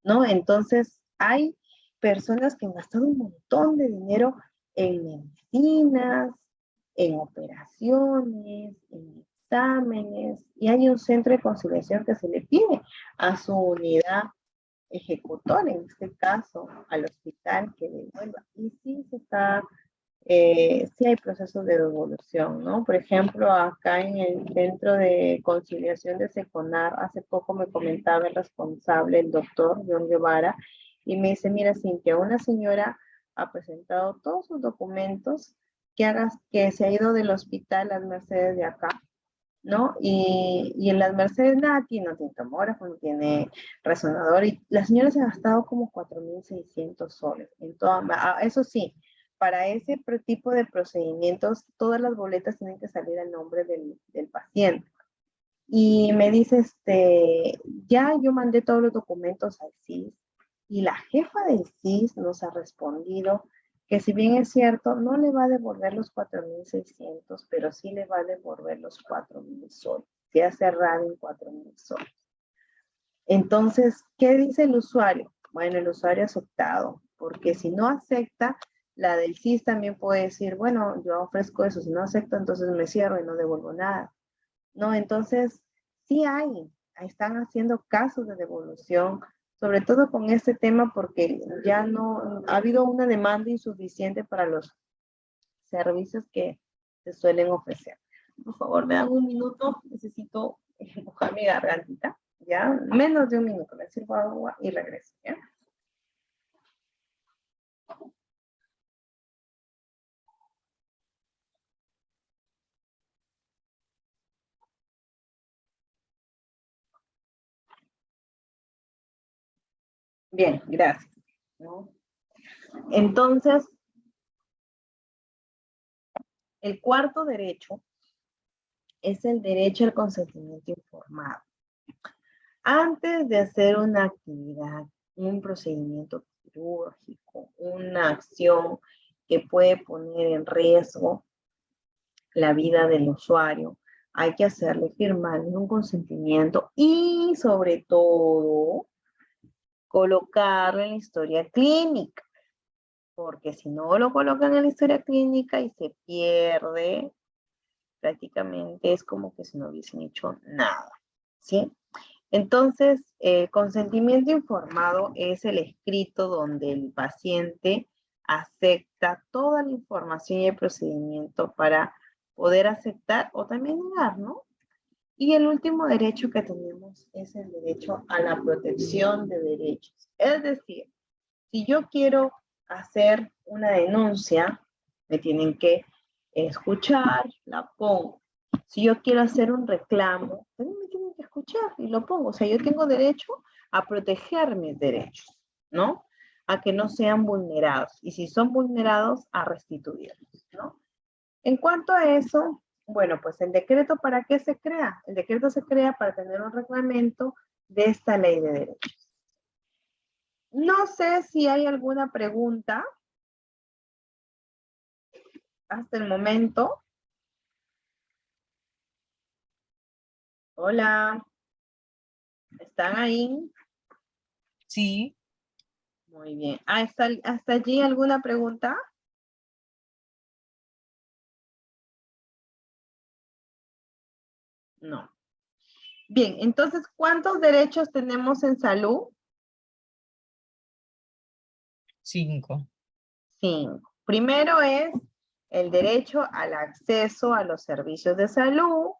¿no? Entonces, hay personas que han gastado un montón de dinero en medicinas, en operaciones, en exámenes, y hay un centro de conciliación que se le pide a su unidad ejecutora, en este caso, al hospital que devuelva. Y sí se está, sí hay procesos de devolución, ¿no? Por ejemplo, acá en el centro de conciliación de SECONAR, hace poco me comentaba el responsable, el doctor John Guevara, y me dice, mira, Cintia, una señora ha presentado todos sus documentos que se ha ido del hospital Las Mercedes de acá, ¿no? Y en Las Mercedes nada tiene, no tiene tomógrafo, no tiene resonador, y la señora se ha gastado como 4.600 soles. Eso sí, para ese tipo de procedimientos, todas las boletas tienen que salir al nombre del paciente. Y me dice, ya yo mandé todos los documentos al CIS, y la jefa del CIS nos ha respondido que si bien es cierto, no le va a devolver los 4.600, pero sí le va a devolver los 4.000 soles. Se ha cerrado en 4.000 soles. Entonces, ¿qué dice el usuario? Bueno, el usuario ha aceptado, porque si no acepta, la del CIS también puede decir, bueno, yo ofrezco eso, si no acepto, entonces me cierro y no devuelvo nada. No, entonces, sí están haciendo casos de devolución, sobre todo con este tema, porque ya no ha habido una demanda insuficiente para los servicios que se suelen ofrecer. Por favor, me dan un minuto, necesito empujar mi gargantita, ¿ya? Menos de un minuto, me sirvo agua y regreso, ¿ya? Bien, gracias, ¿no? Entonces, el cuarto derecho es el derecho al consentimiento informado. Antes de hacer una actividad, un procedimiento quirúrgico, una acción que puede poner en riesgo la vida del usuario, hay que hacerle firmar un consentimiento y, sobre todo, colocarlo en la historia clínica. Porque si no lo colocan en la historia clínica y se pierde, prácticamente es como que si no hubiesen hecho nada, ¿sí? Entonces, el consentimiento informado es el escrito donde el paciente acepta toda la información y el procedimiento para poder aceptar o también negar, ¿no? Y el último derecho que tenemos es el derecho a la protección de derechos. Es decir, si yo quiero hacer una denuncia, me tienen que escuchar, la pongo. Si yo quiero hacer un reclamo, también me tienen que escuchar y lo pongo. O sea, yo tengo derecho a proteger mis derechos, ¿no? A que no sean vulnerados. Y si son vulnerados, a restituirlos, ¿no? En cuanto a eso, bueno, pues el decreto, ¿para qué se crea? El decreto se crea para tener un reglamento de esta ley de derechos. No sé si hay alguna pregunta hasta el momento. Hola. ¿Están ahí? Sí. Muy bien. ¿Hasta allí alguna pregunta? No. Bien, entonces, ¿cuántos derechos tenemos en salud? 5. 5. Primero es el derecho al acceso a los servicios de salud,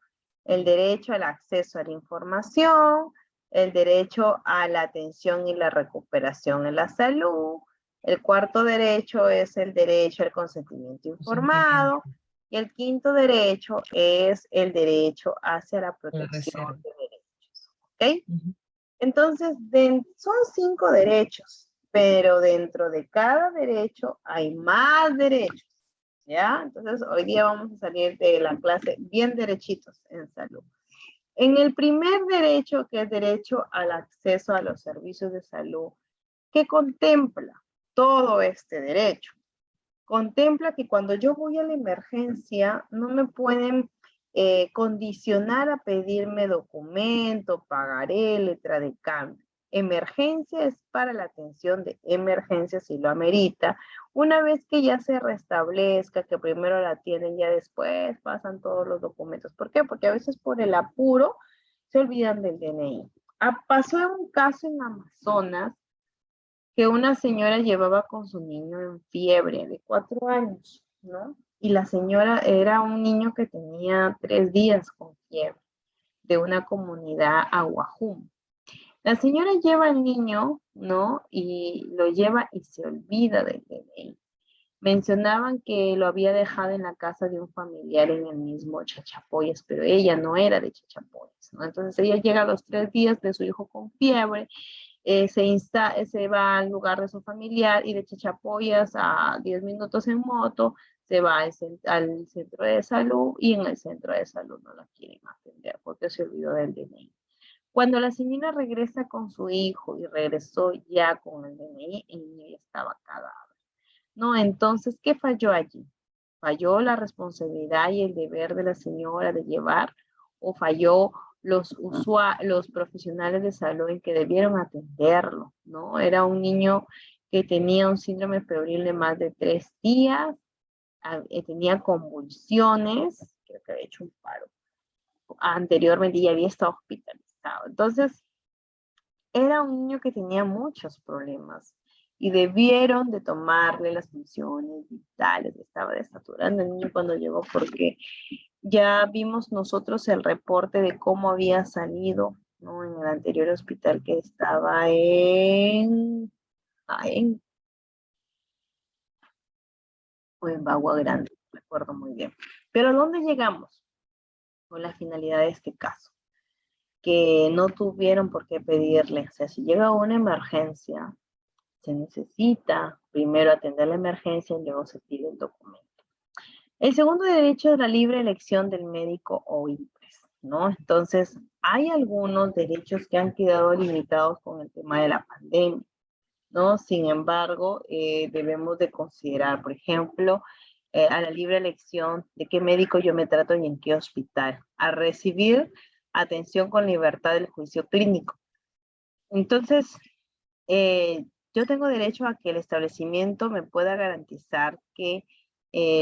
el derecho al acceso a la información, el derecho a la atención y la recuperación en la salud. El cuarto derecho es el derecho al consentimiento informado. Y el quinto derecho es el derecho hacia la protección de derechos. ¿Ok? Entonces, son 5 derechos, pero dentro de cada derecho hay más derechos, ¿ya? Entonces, hoy día vamos a salir de la clase bien derechitos en salud. En el primer derecho, que es derecho al acceso a los servicios de salud, ¿qué contempla todo este derecho? Contempla que cuando yo voy a la emergencia, no me pueden condicionar a pedirme documento, pagaré, letra de cambio. Emergencia es para la atención de emergencia si lo amerita. Una vez que ya se restablezca, que primero la tienen, ya después pasan todos los documentos. ¿Por qué? Porque a veces por el apuro se olvidan del DNI. Pasó un caso en Amazonas que una señora llevaba con su niño en fiebre de 4 años, ¿no? Y la señora era un niño que tenía 3 días con fiebre de una comunidad aguajum. La señora lleva al niño, ¿no? Y lo lleva y se olvida del DNI. Mencionaban que lo había dejado en la casa de un familiar en el mismo Chachapoyas, pero ella no era de Chachapoyas, ¿no? Entonces ella llega a los 3 días de su hijo con fiebre, se va al lugar de su familiar y de Chachapoyas a 10 minutos en moto se va al centro de salud y en el centro de salud no la quieren atender porque se olvidó del DNI. Cuando la señora regresa con su hijo y regresó ya con el DNI, el niño ya estaba cadáver. No, entonces, ¿qué falló allí? ¿Falló la responsabilidad y el deber de la señora de llevar o falló los profesionales de salud en que debieron atenderlo, ¿no? Era un niño que tenía un síndrome febril de más de 3 días, tenía convulsiones, creo que había hecho un paro. Anteriormente ya había estado hospitalizado. Entonces, era un niño que tenía muchos problemas y debieron de tomarle las funciones vitales. Estaba desaturando el niño cuando llegó porque ya vimos nosotros el reporte de cómo había salido, ¿no? En el anterior hospital que estaba en Bagua Grande, no recuerdo muy bien. Pero ¿a dónde llegamos? Con la finalidad de este caso, que no tuvieron por qué pedirle. O sea, si llega una emergencia, se necesita primero atender la emergencia y luego se pide el documento. El segundo derecho es la libre elección del médico o IPRES, ¿no? Entonces, hay algunos derechos que han quedado limitados con el tema de la pandemia, ¿no? Sin embargo, debemos de considerar, por ejemplo, a la libre elección de qué médico yo me trato y en qué hospital, a recibir atención con libertad del juicio clínico. Entonces, yo tengo derecho a que el establecimiento me pueda garantizar que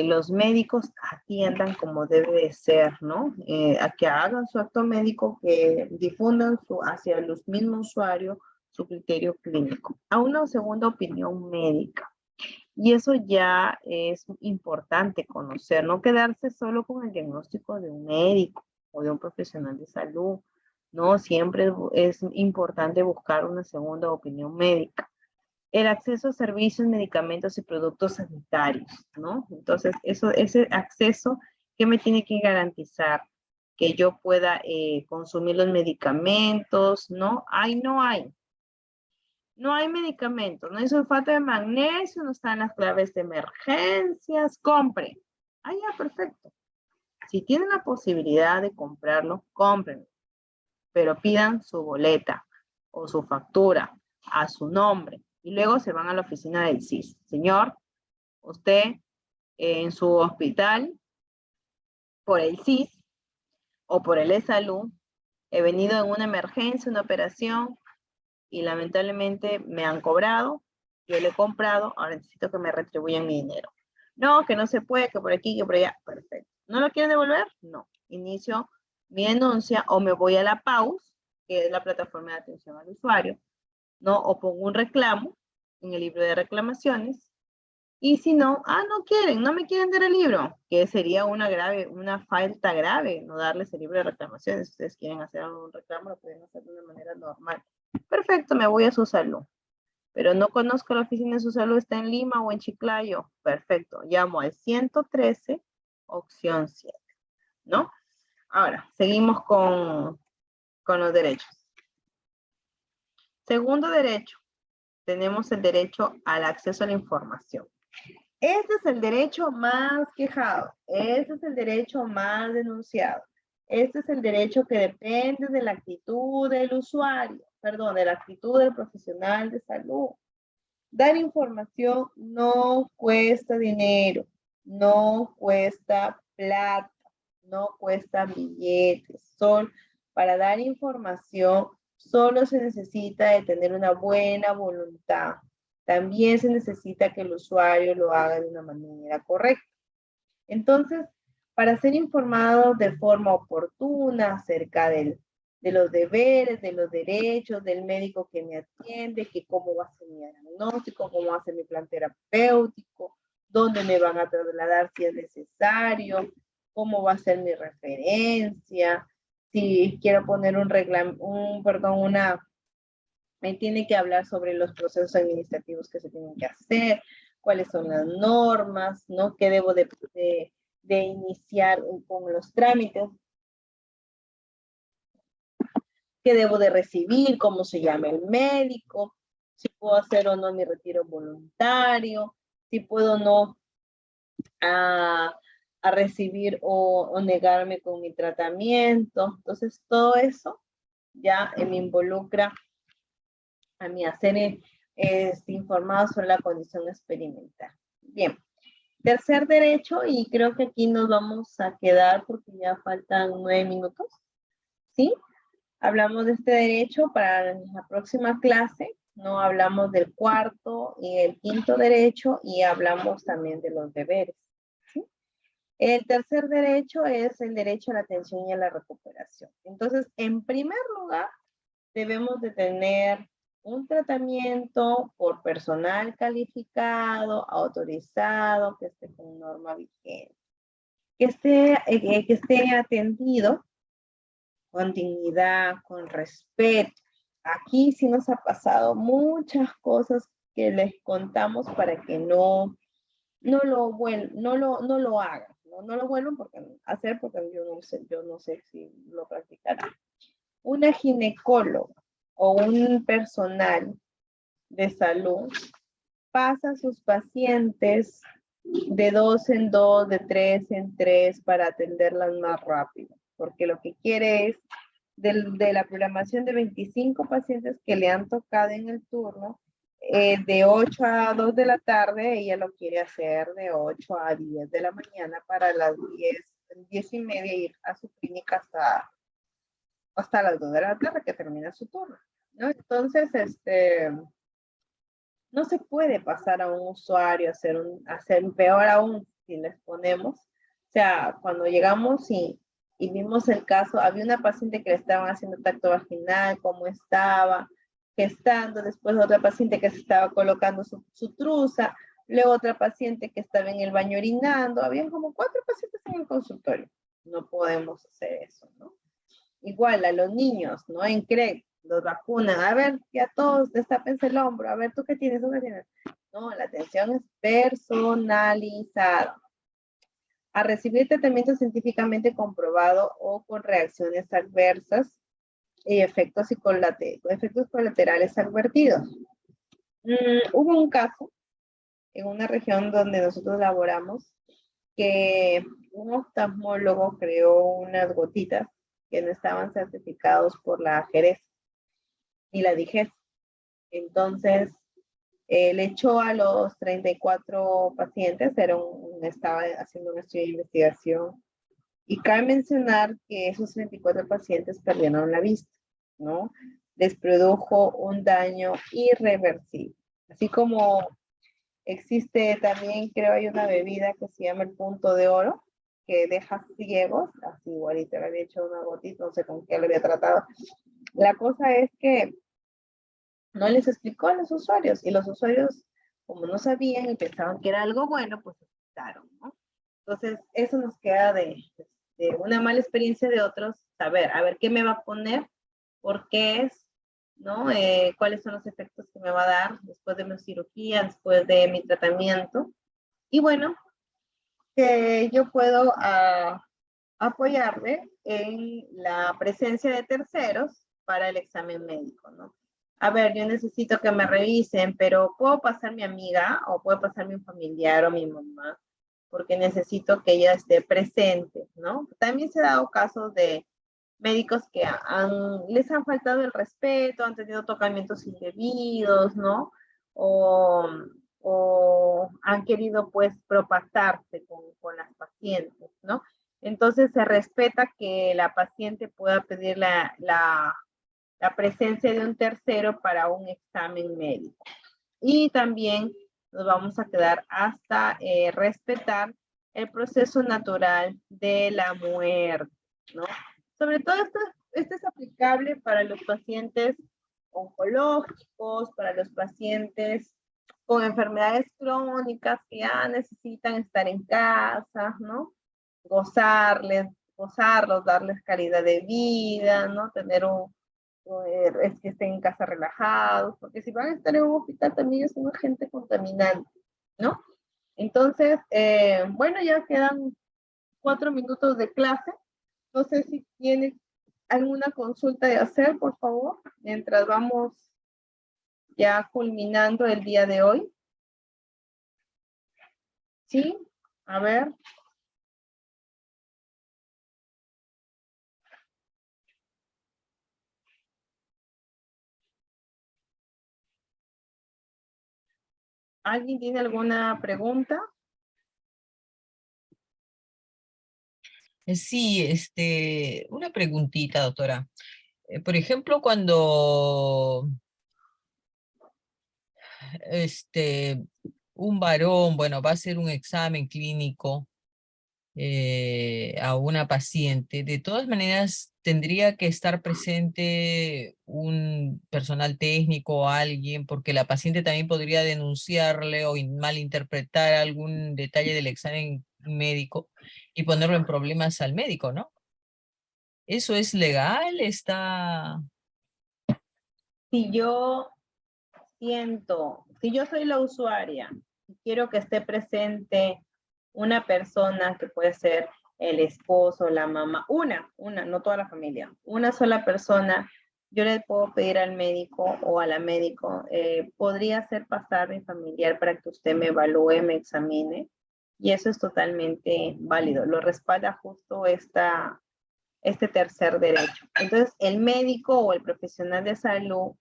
los médicos atiendan como debe de ser, ¿no? A que hagan su acto médico, que difundan hacia los mismos usuarios su criterio clínico, a una segunda opinión médica. Y eso ya es importante conocer, no quedarse solo con el diagnóstico de un médico o de un profesional de salud, ¿no? Siempre es importante buscar una segunda opinión médica. El acceso a servicios, medicamentos y productos sanitarios, ¿no? Entonces, ese acceso, ¿qué me tiene que garantizar? Que yo pueda consumir los medicamentos, ¿no? No hay medicamentos, no hay sulfato de magnesio, no están las claves de emergencias, compre. Ah, ya, perfecto. Si tienen la posibilidad de comprarlo, cómprenlo. Pero pidan su boleta o su factura a su nombre. Y luego se van a la oficina del CIS. Señor, usted en su hospital, por el CIS o por el E-Salud, he venido en una emergencia, una operación, y lamentablemente me han cobrado, yo le he comprado, ahora necesito que me retribuyan mi dinero. No, que no se puede, que por aquí, que por allá. Perfecto. ¿No lo quieren devolver? No. Inicio mi denuncia o me voy a la PAUS, que es la plataforma de atención al usuario, ¿no? O pongo un reclamo en el libro de reclamaciones. Y si no, no me quieren dar el libro, que sería una falta grave no darles el libro de reclamaciones. Si ustedes quieren hacer un reclamo, lo pueden hacer de una manera normal. Perfecto, me voy a su salud. Pero no conozco la oficina de su salud, está en Lima o en Chiclayo. Perfecto, llamo al 113, opción 7, ¿no? Ahora, seguimos con los derechos. Segundo derecho, tenemos el derecho al acceso a la información. Este es el derecho más quejado, este es el derecho más denunciado, este es el derecho que depende de la actitud del usuario, perdón, de la actitud del profesional de salud. Dar información no cuesta dinero, no cuesta plata, no cuesta billetes. Para dar información solo se necesita de tener una buena voluntad. También se necesita que el usuario lo haga de una manera correcta. Entonces, para ser informado de forma oportuna acerca de los deberes, de los derechos del médico que me atiende, que cómo va a ser mi diagnóstico, cómo va a ser mi plan terapéutico, dónde me van a trasladar si es necesario, cómo va a ser mi referencia, si quiero poner me tiene que hablar sobre los procesos administrativos que se tienen que hacer, cuáles son las normas, ¿no? ¿Qué debo de iniciar con los trámites? ¿Qué debo de recibir? ¿Cómo se llama el médico? Si puedo hacer o no mi retiro voluntario, si puedo o no a recibir o negarme con mi tratamiento. Entonces, todo eso ya me involucra a mí hacer informado sobre la condición experimental. Bien. Tercer derecho, y creo que aquí nos vamos a quedar porque ya faltan 9 minutos. ¿Sí? Hablamos de este derecho para la próxima clase. No hablamos del cuarto y el quinto derecho y hablamos también de los deberes. ¿Sí? El tercer derecho es el derecho a la atención y a la recuperación. Entonces, en primer lugar, debemos de tener un tratamiento por personal calificado, autorizado, que esté con norma vigente, que esté atendido con dignidad, con respeto. Aquí sí nos ha pasado muchas cosas que les contamos para que no lo hagan, no lo vuelvan a hacer porque yo no sé si lo practicarán. Una ginecóloga o un personal de salud pasa a sus pacientes de 2 en 2, de 3 en 3 para atenderlas más rápido, porque lo que quiere es de la programación de 25 pacientes que le han tocado en el turno, de 8 a 2 de la tarde, ella lo quiere hacer de 8 a 10 de la mañana para las 10 y media ir a su clínica hasta las 2 de la tarde que termina su turno, ¿no? Entonces, no se puede pasar a un usuario, hacer peor aún si les ponemos. O sea, cuando llegamos y vimos el caso, había una paciente que le estaban haciendo tacto vaginal, cómo estaba gestando, después otra paciente que se estaba colocando su truza, luego otra paciente que estaba en el baño orinando, habían como 4 pacientes en el consultorio. No podemos hacer eso, ¿no? Igual a los niños, ¿no? En CREC, los vacunan, a ver, ya todos destápense el hombro, a ver, ¿tú qué tienes? ¿Tú qué tienes? No, la atención es personalizada. A recibir tratamiento científicamente comprobado o con reacciones adversas y efectos colaterales advertidos. Hubo un caso en una región donde nosotros laboramos que un oftalmólogo creó unas gotitas que no estaban certificados por la Jerez y la DIGES. Entonces, le echó a los 34 pacientes, estaba haciendo un estudio de investigación, y cabe mencionar que esos 34 pacientes perdieron la vista, ¿no? Les produjo un daño irreversible. Así como existe también, creo, hay una bebida que se llama el punto de oro, que deja ciegos, así igualito, le había hecho una gotita, no sé con qué lo había tratado. La cosa es que no les explicó a los usuarios, y los usuarios, como no sabían y pensaban que era algo bueno, pues se quitaron, ¿no? Entonces, eso nos queda de una mala experiencia de otros, saber, a ver, ¿qué me va a poner? ¿Por qué es? ¿No? ¿Cuáles son los efectos que me va a dar después de mi cirugía, después de mi tratamiento? Y bueno, que yo puedo apoyarle en la presencia de terceros para el examen médico, ¿no? a ver, yo necesito que me revisen, pero puedo pasar mi amiga o puede pasar mi familiar o mi mamá, porque necesito que ella esté presente, ¿no? También se ha dado casos de médicos que les han faltado el respeto, han tenido tocamientos indebidos, ¿no? O han querido pues propasarse con las pacientes, ¿no? Entonces se respeta que la paciente pueda pedir la presencia de un tercero para un examen médico. Y también nos vamos a quedar hasta respetar el proceso natural de la muerte, ¿no? Sobre todo esto es aplicable para los pacientes oncológicos, para los pacientes con enfermedades crónicas que ya necesitan estar en casa, ¿no? Gozarlos, darles calidad de vida, ¿no? Es que estén en casa relajados, porque si van a estar en un hospital también es una gente contaminante, ¿no? Entonces, bueno, ya quedan 4 minutos de clase. No sé si tiene alguna consulta de hacer, por favor, mientras vamos ya culminando el día de hoy. ¿Sí? A ver. ¿Alguien tiene alguna pregunta? Sí, una preguntita, doctora. Por ejemplo, cuando un varón, bueno, va a hacer un examen clínico a una paciente, de todas maneras tendría que estar presente un personal técnico o alguien, porque la paciente también podría denunciarle o malinterpretar algún detalle del examen médico y ponerlo en problemas al médico, ¿no? ¿Eso es legal? ¿Está...? Si yo soy la usuaria y quiero que esté presente una persona que puede ser el esposo, la mamá, una, no toda la familia, una sola persona, yo le puedo pedir al médico o a la médico, podría hacer pasar mi familiar para que usted me evalúe, me examine, y eso es totalmente válido, lo respalda justo este tercer derecho. Entonces, el médico o el profesional de salud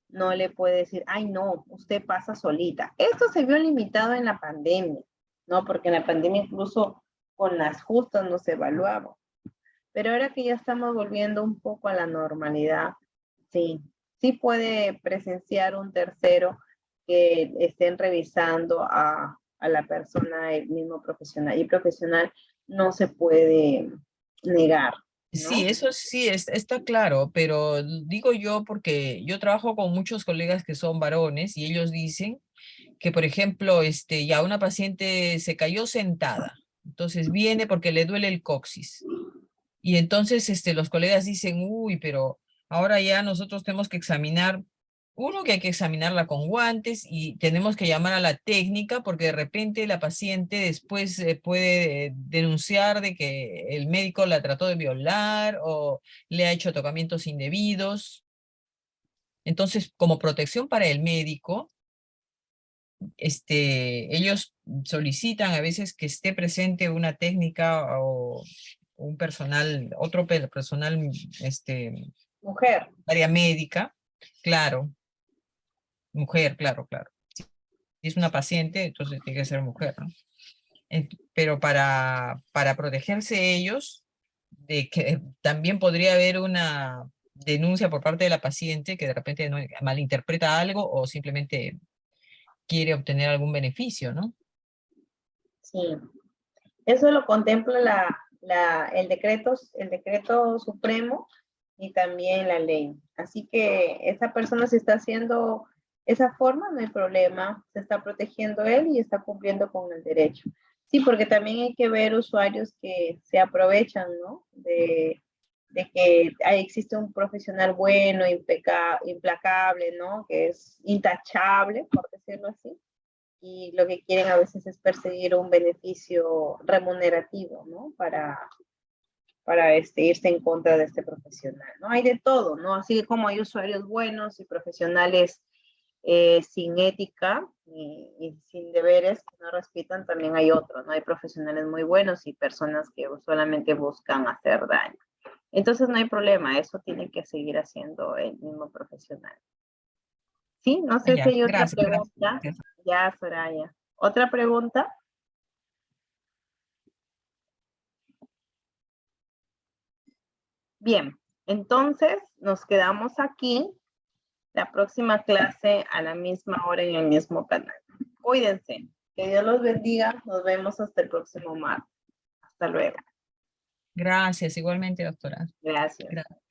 no le puede decir, ay no, usted pasa solita. Esto se vio limitado en la pandemia, ¿no? Porque en la pandemia incluso con las justas no se evaluaba. Pero ahora que ya estamos volviendo un poco a la normalidad, sí puede presenciar un tercero que estén revisando a la persona, el mismo profesional. Y profesional no se puede negar, ¿no? Sí, eso sí, está claro, pero digo yo porque yo trabajo con muchos colegas que son varones y ellos dicen que, por ejemplo, ya una paciente se cayó sentada, entonces viene porque le duele el coxis. Y entonces los colegas dicen, uy, pero ahora ya nosotros tenemos que examinar, uno que hay que examinarla con guantes y tenemos que llamar a la técnica porque de repente la paciente después puede denunciar de que el médico la trató de violar o le ha hecho tocamientos indebidos. Entonces, como protección para el médico, ellos solicitan a veces que esté presente una técnica o un personal, otro personal, mujer, área médica, claro, mujer, claro. Si es una paciente, entonces tiene que ser mujer, ¿no? Pero para protegerse ellos, de que también podría haber una denuncia por parte de la paciente que de repente malinterpreta algo o simplemente quiere obtener algún beneficio, ¿no? Sí, eso lo contempla el decreto supremo y también la ley. Así que esa persona se está haciendo esa forma, no hay problema, se está protegiendo él y está cumpliendo con el derecho. Sí, porque también hay que ver usuarios que se aprovechan, ¿no? De que existe un profesional bueno, implacable, ¿no? Que es intachable, por decirlo así. Y lo que quieren a veces es perseguir un beneficio remunerativo, ¿no? Para para irse en contra de este profesional, ¿no? Hay de todo, ¿no? Así como hay usuarios buenos y profesionales sin ética y sin deberes que no respetan, también hay otros, ¿no? Hay profesionales muy buenos y personas que solamente buscan hacer daño. Entonces no hay problema, eso tiene que seguir haciendo el mismo profesional. Sí, no sé Ya, si hay otra gracias, pregunta. gracias. Ya, Soraya. ¿Otra pregunta? Bien, entonces nos quedamos aquí. La próxima clase a la misma hora en el mismo canal. Cuídense. Que Dios los bendiga. Nos vemos hasta el próximo martes. Hasta luego. Gracias, igualmente, doctora. Gracias. Gracias.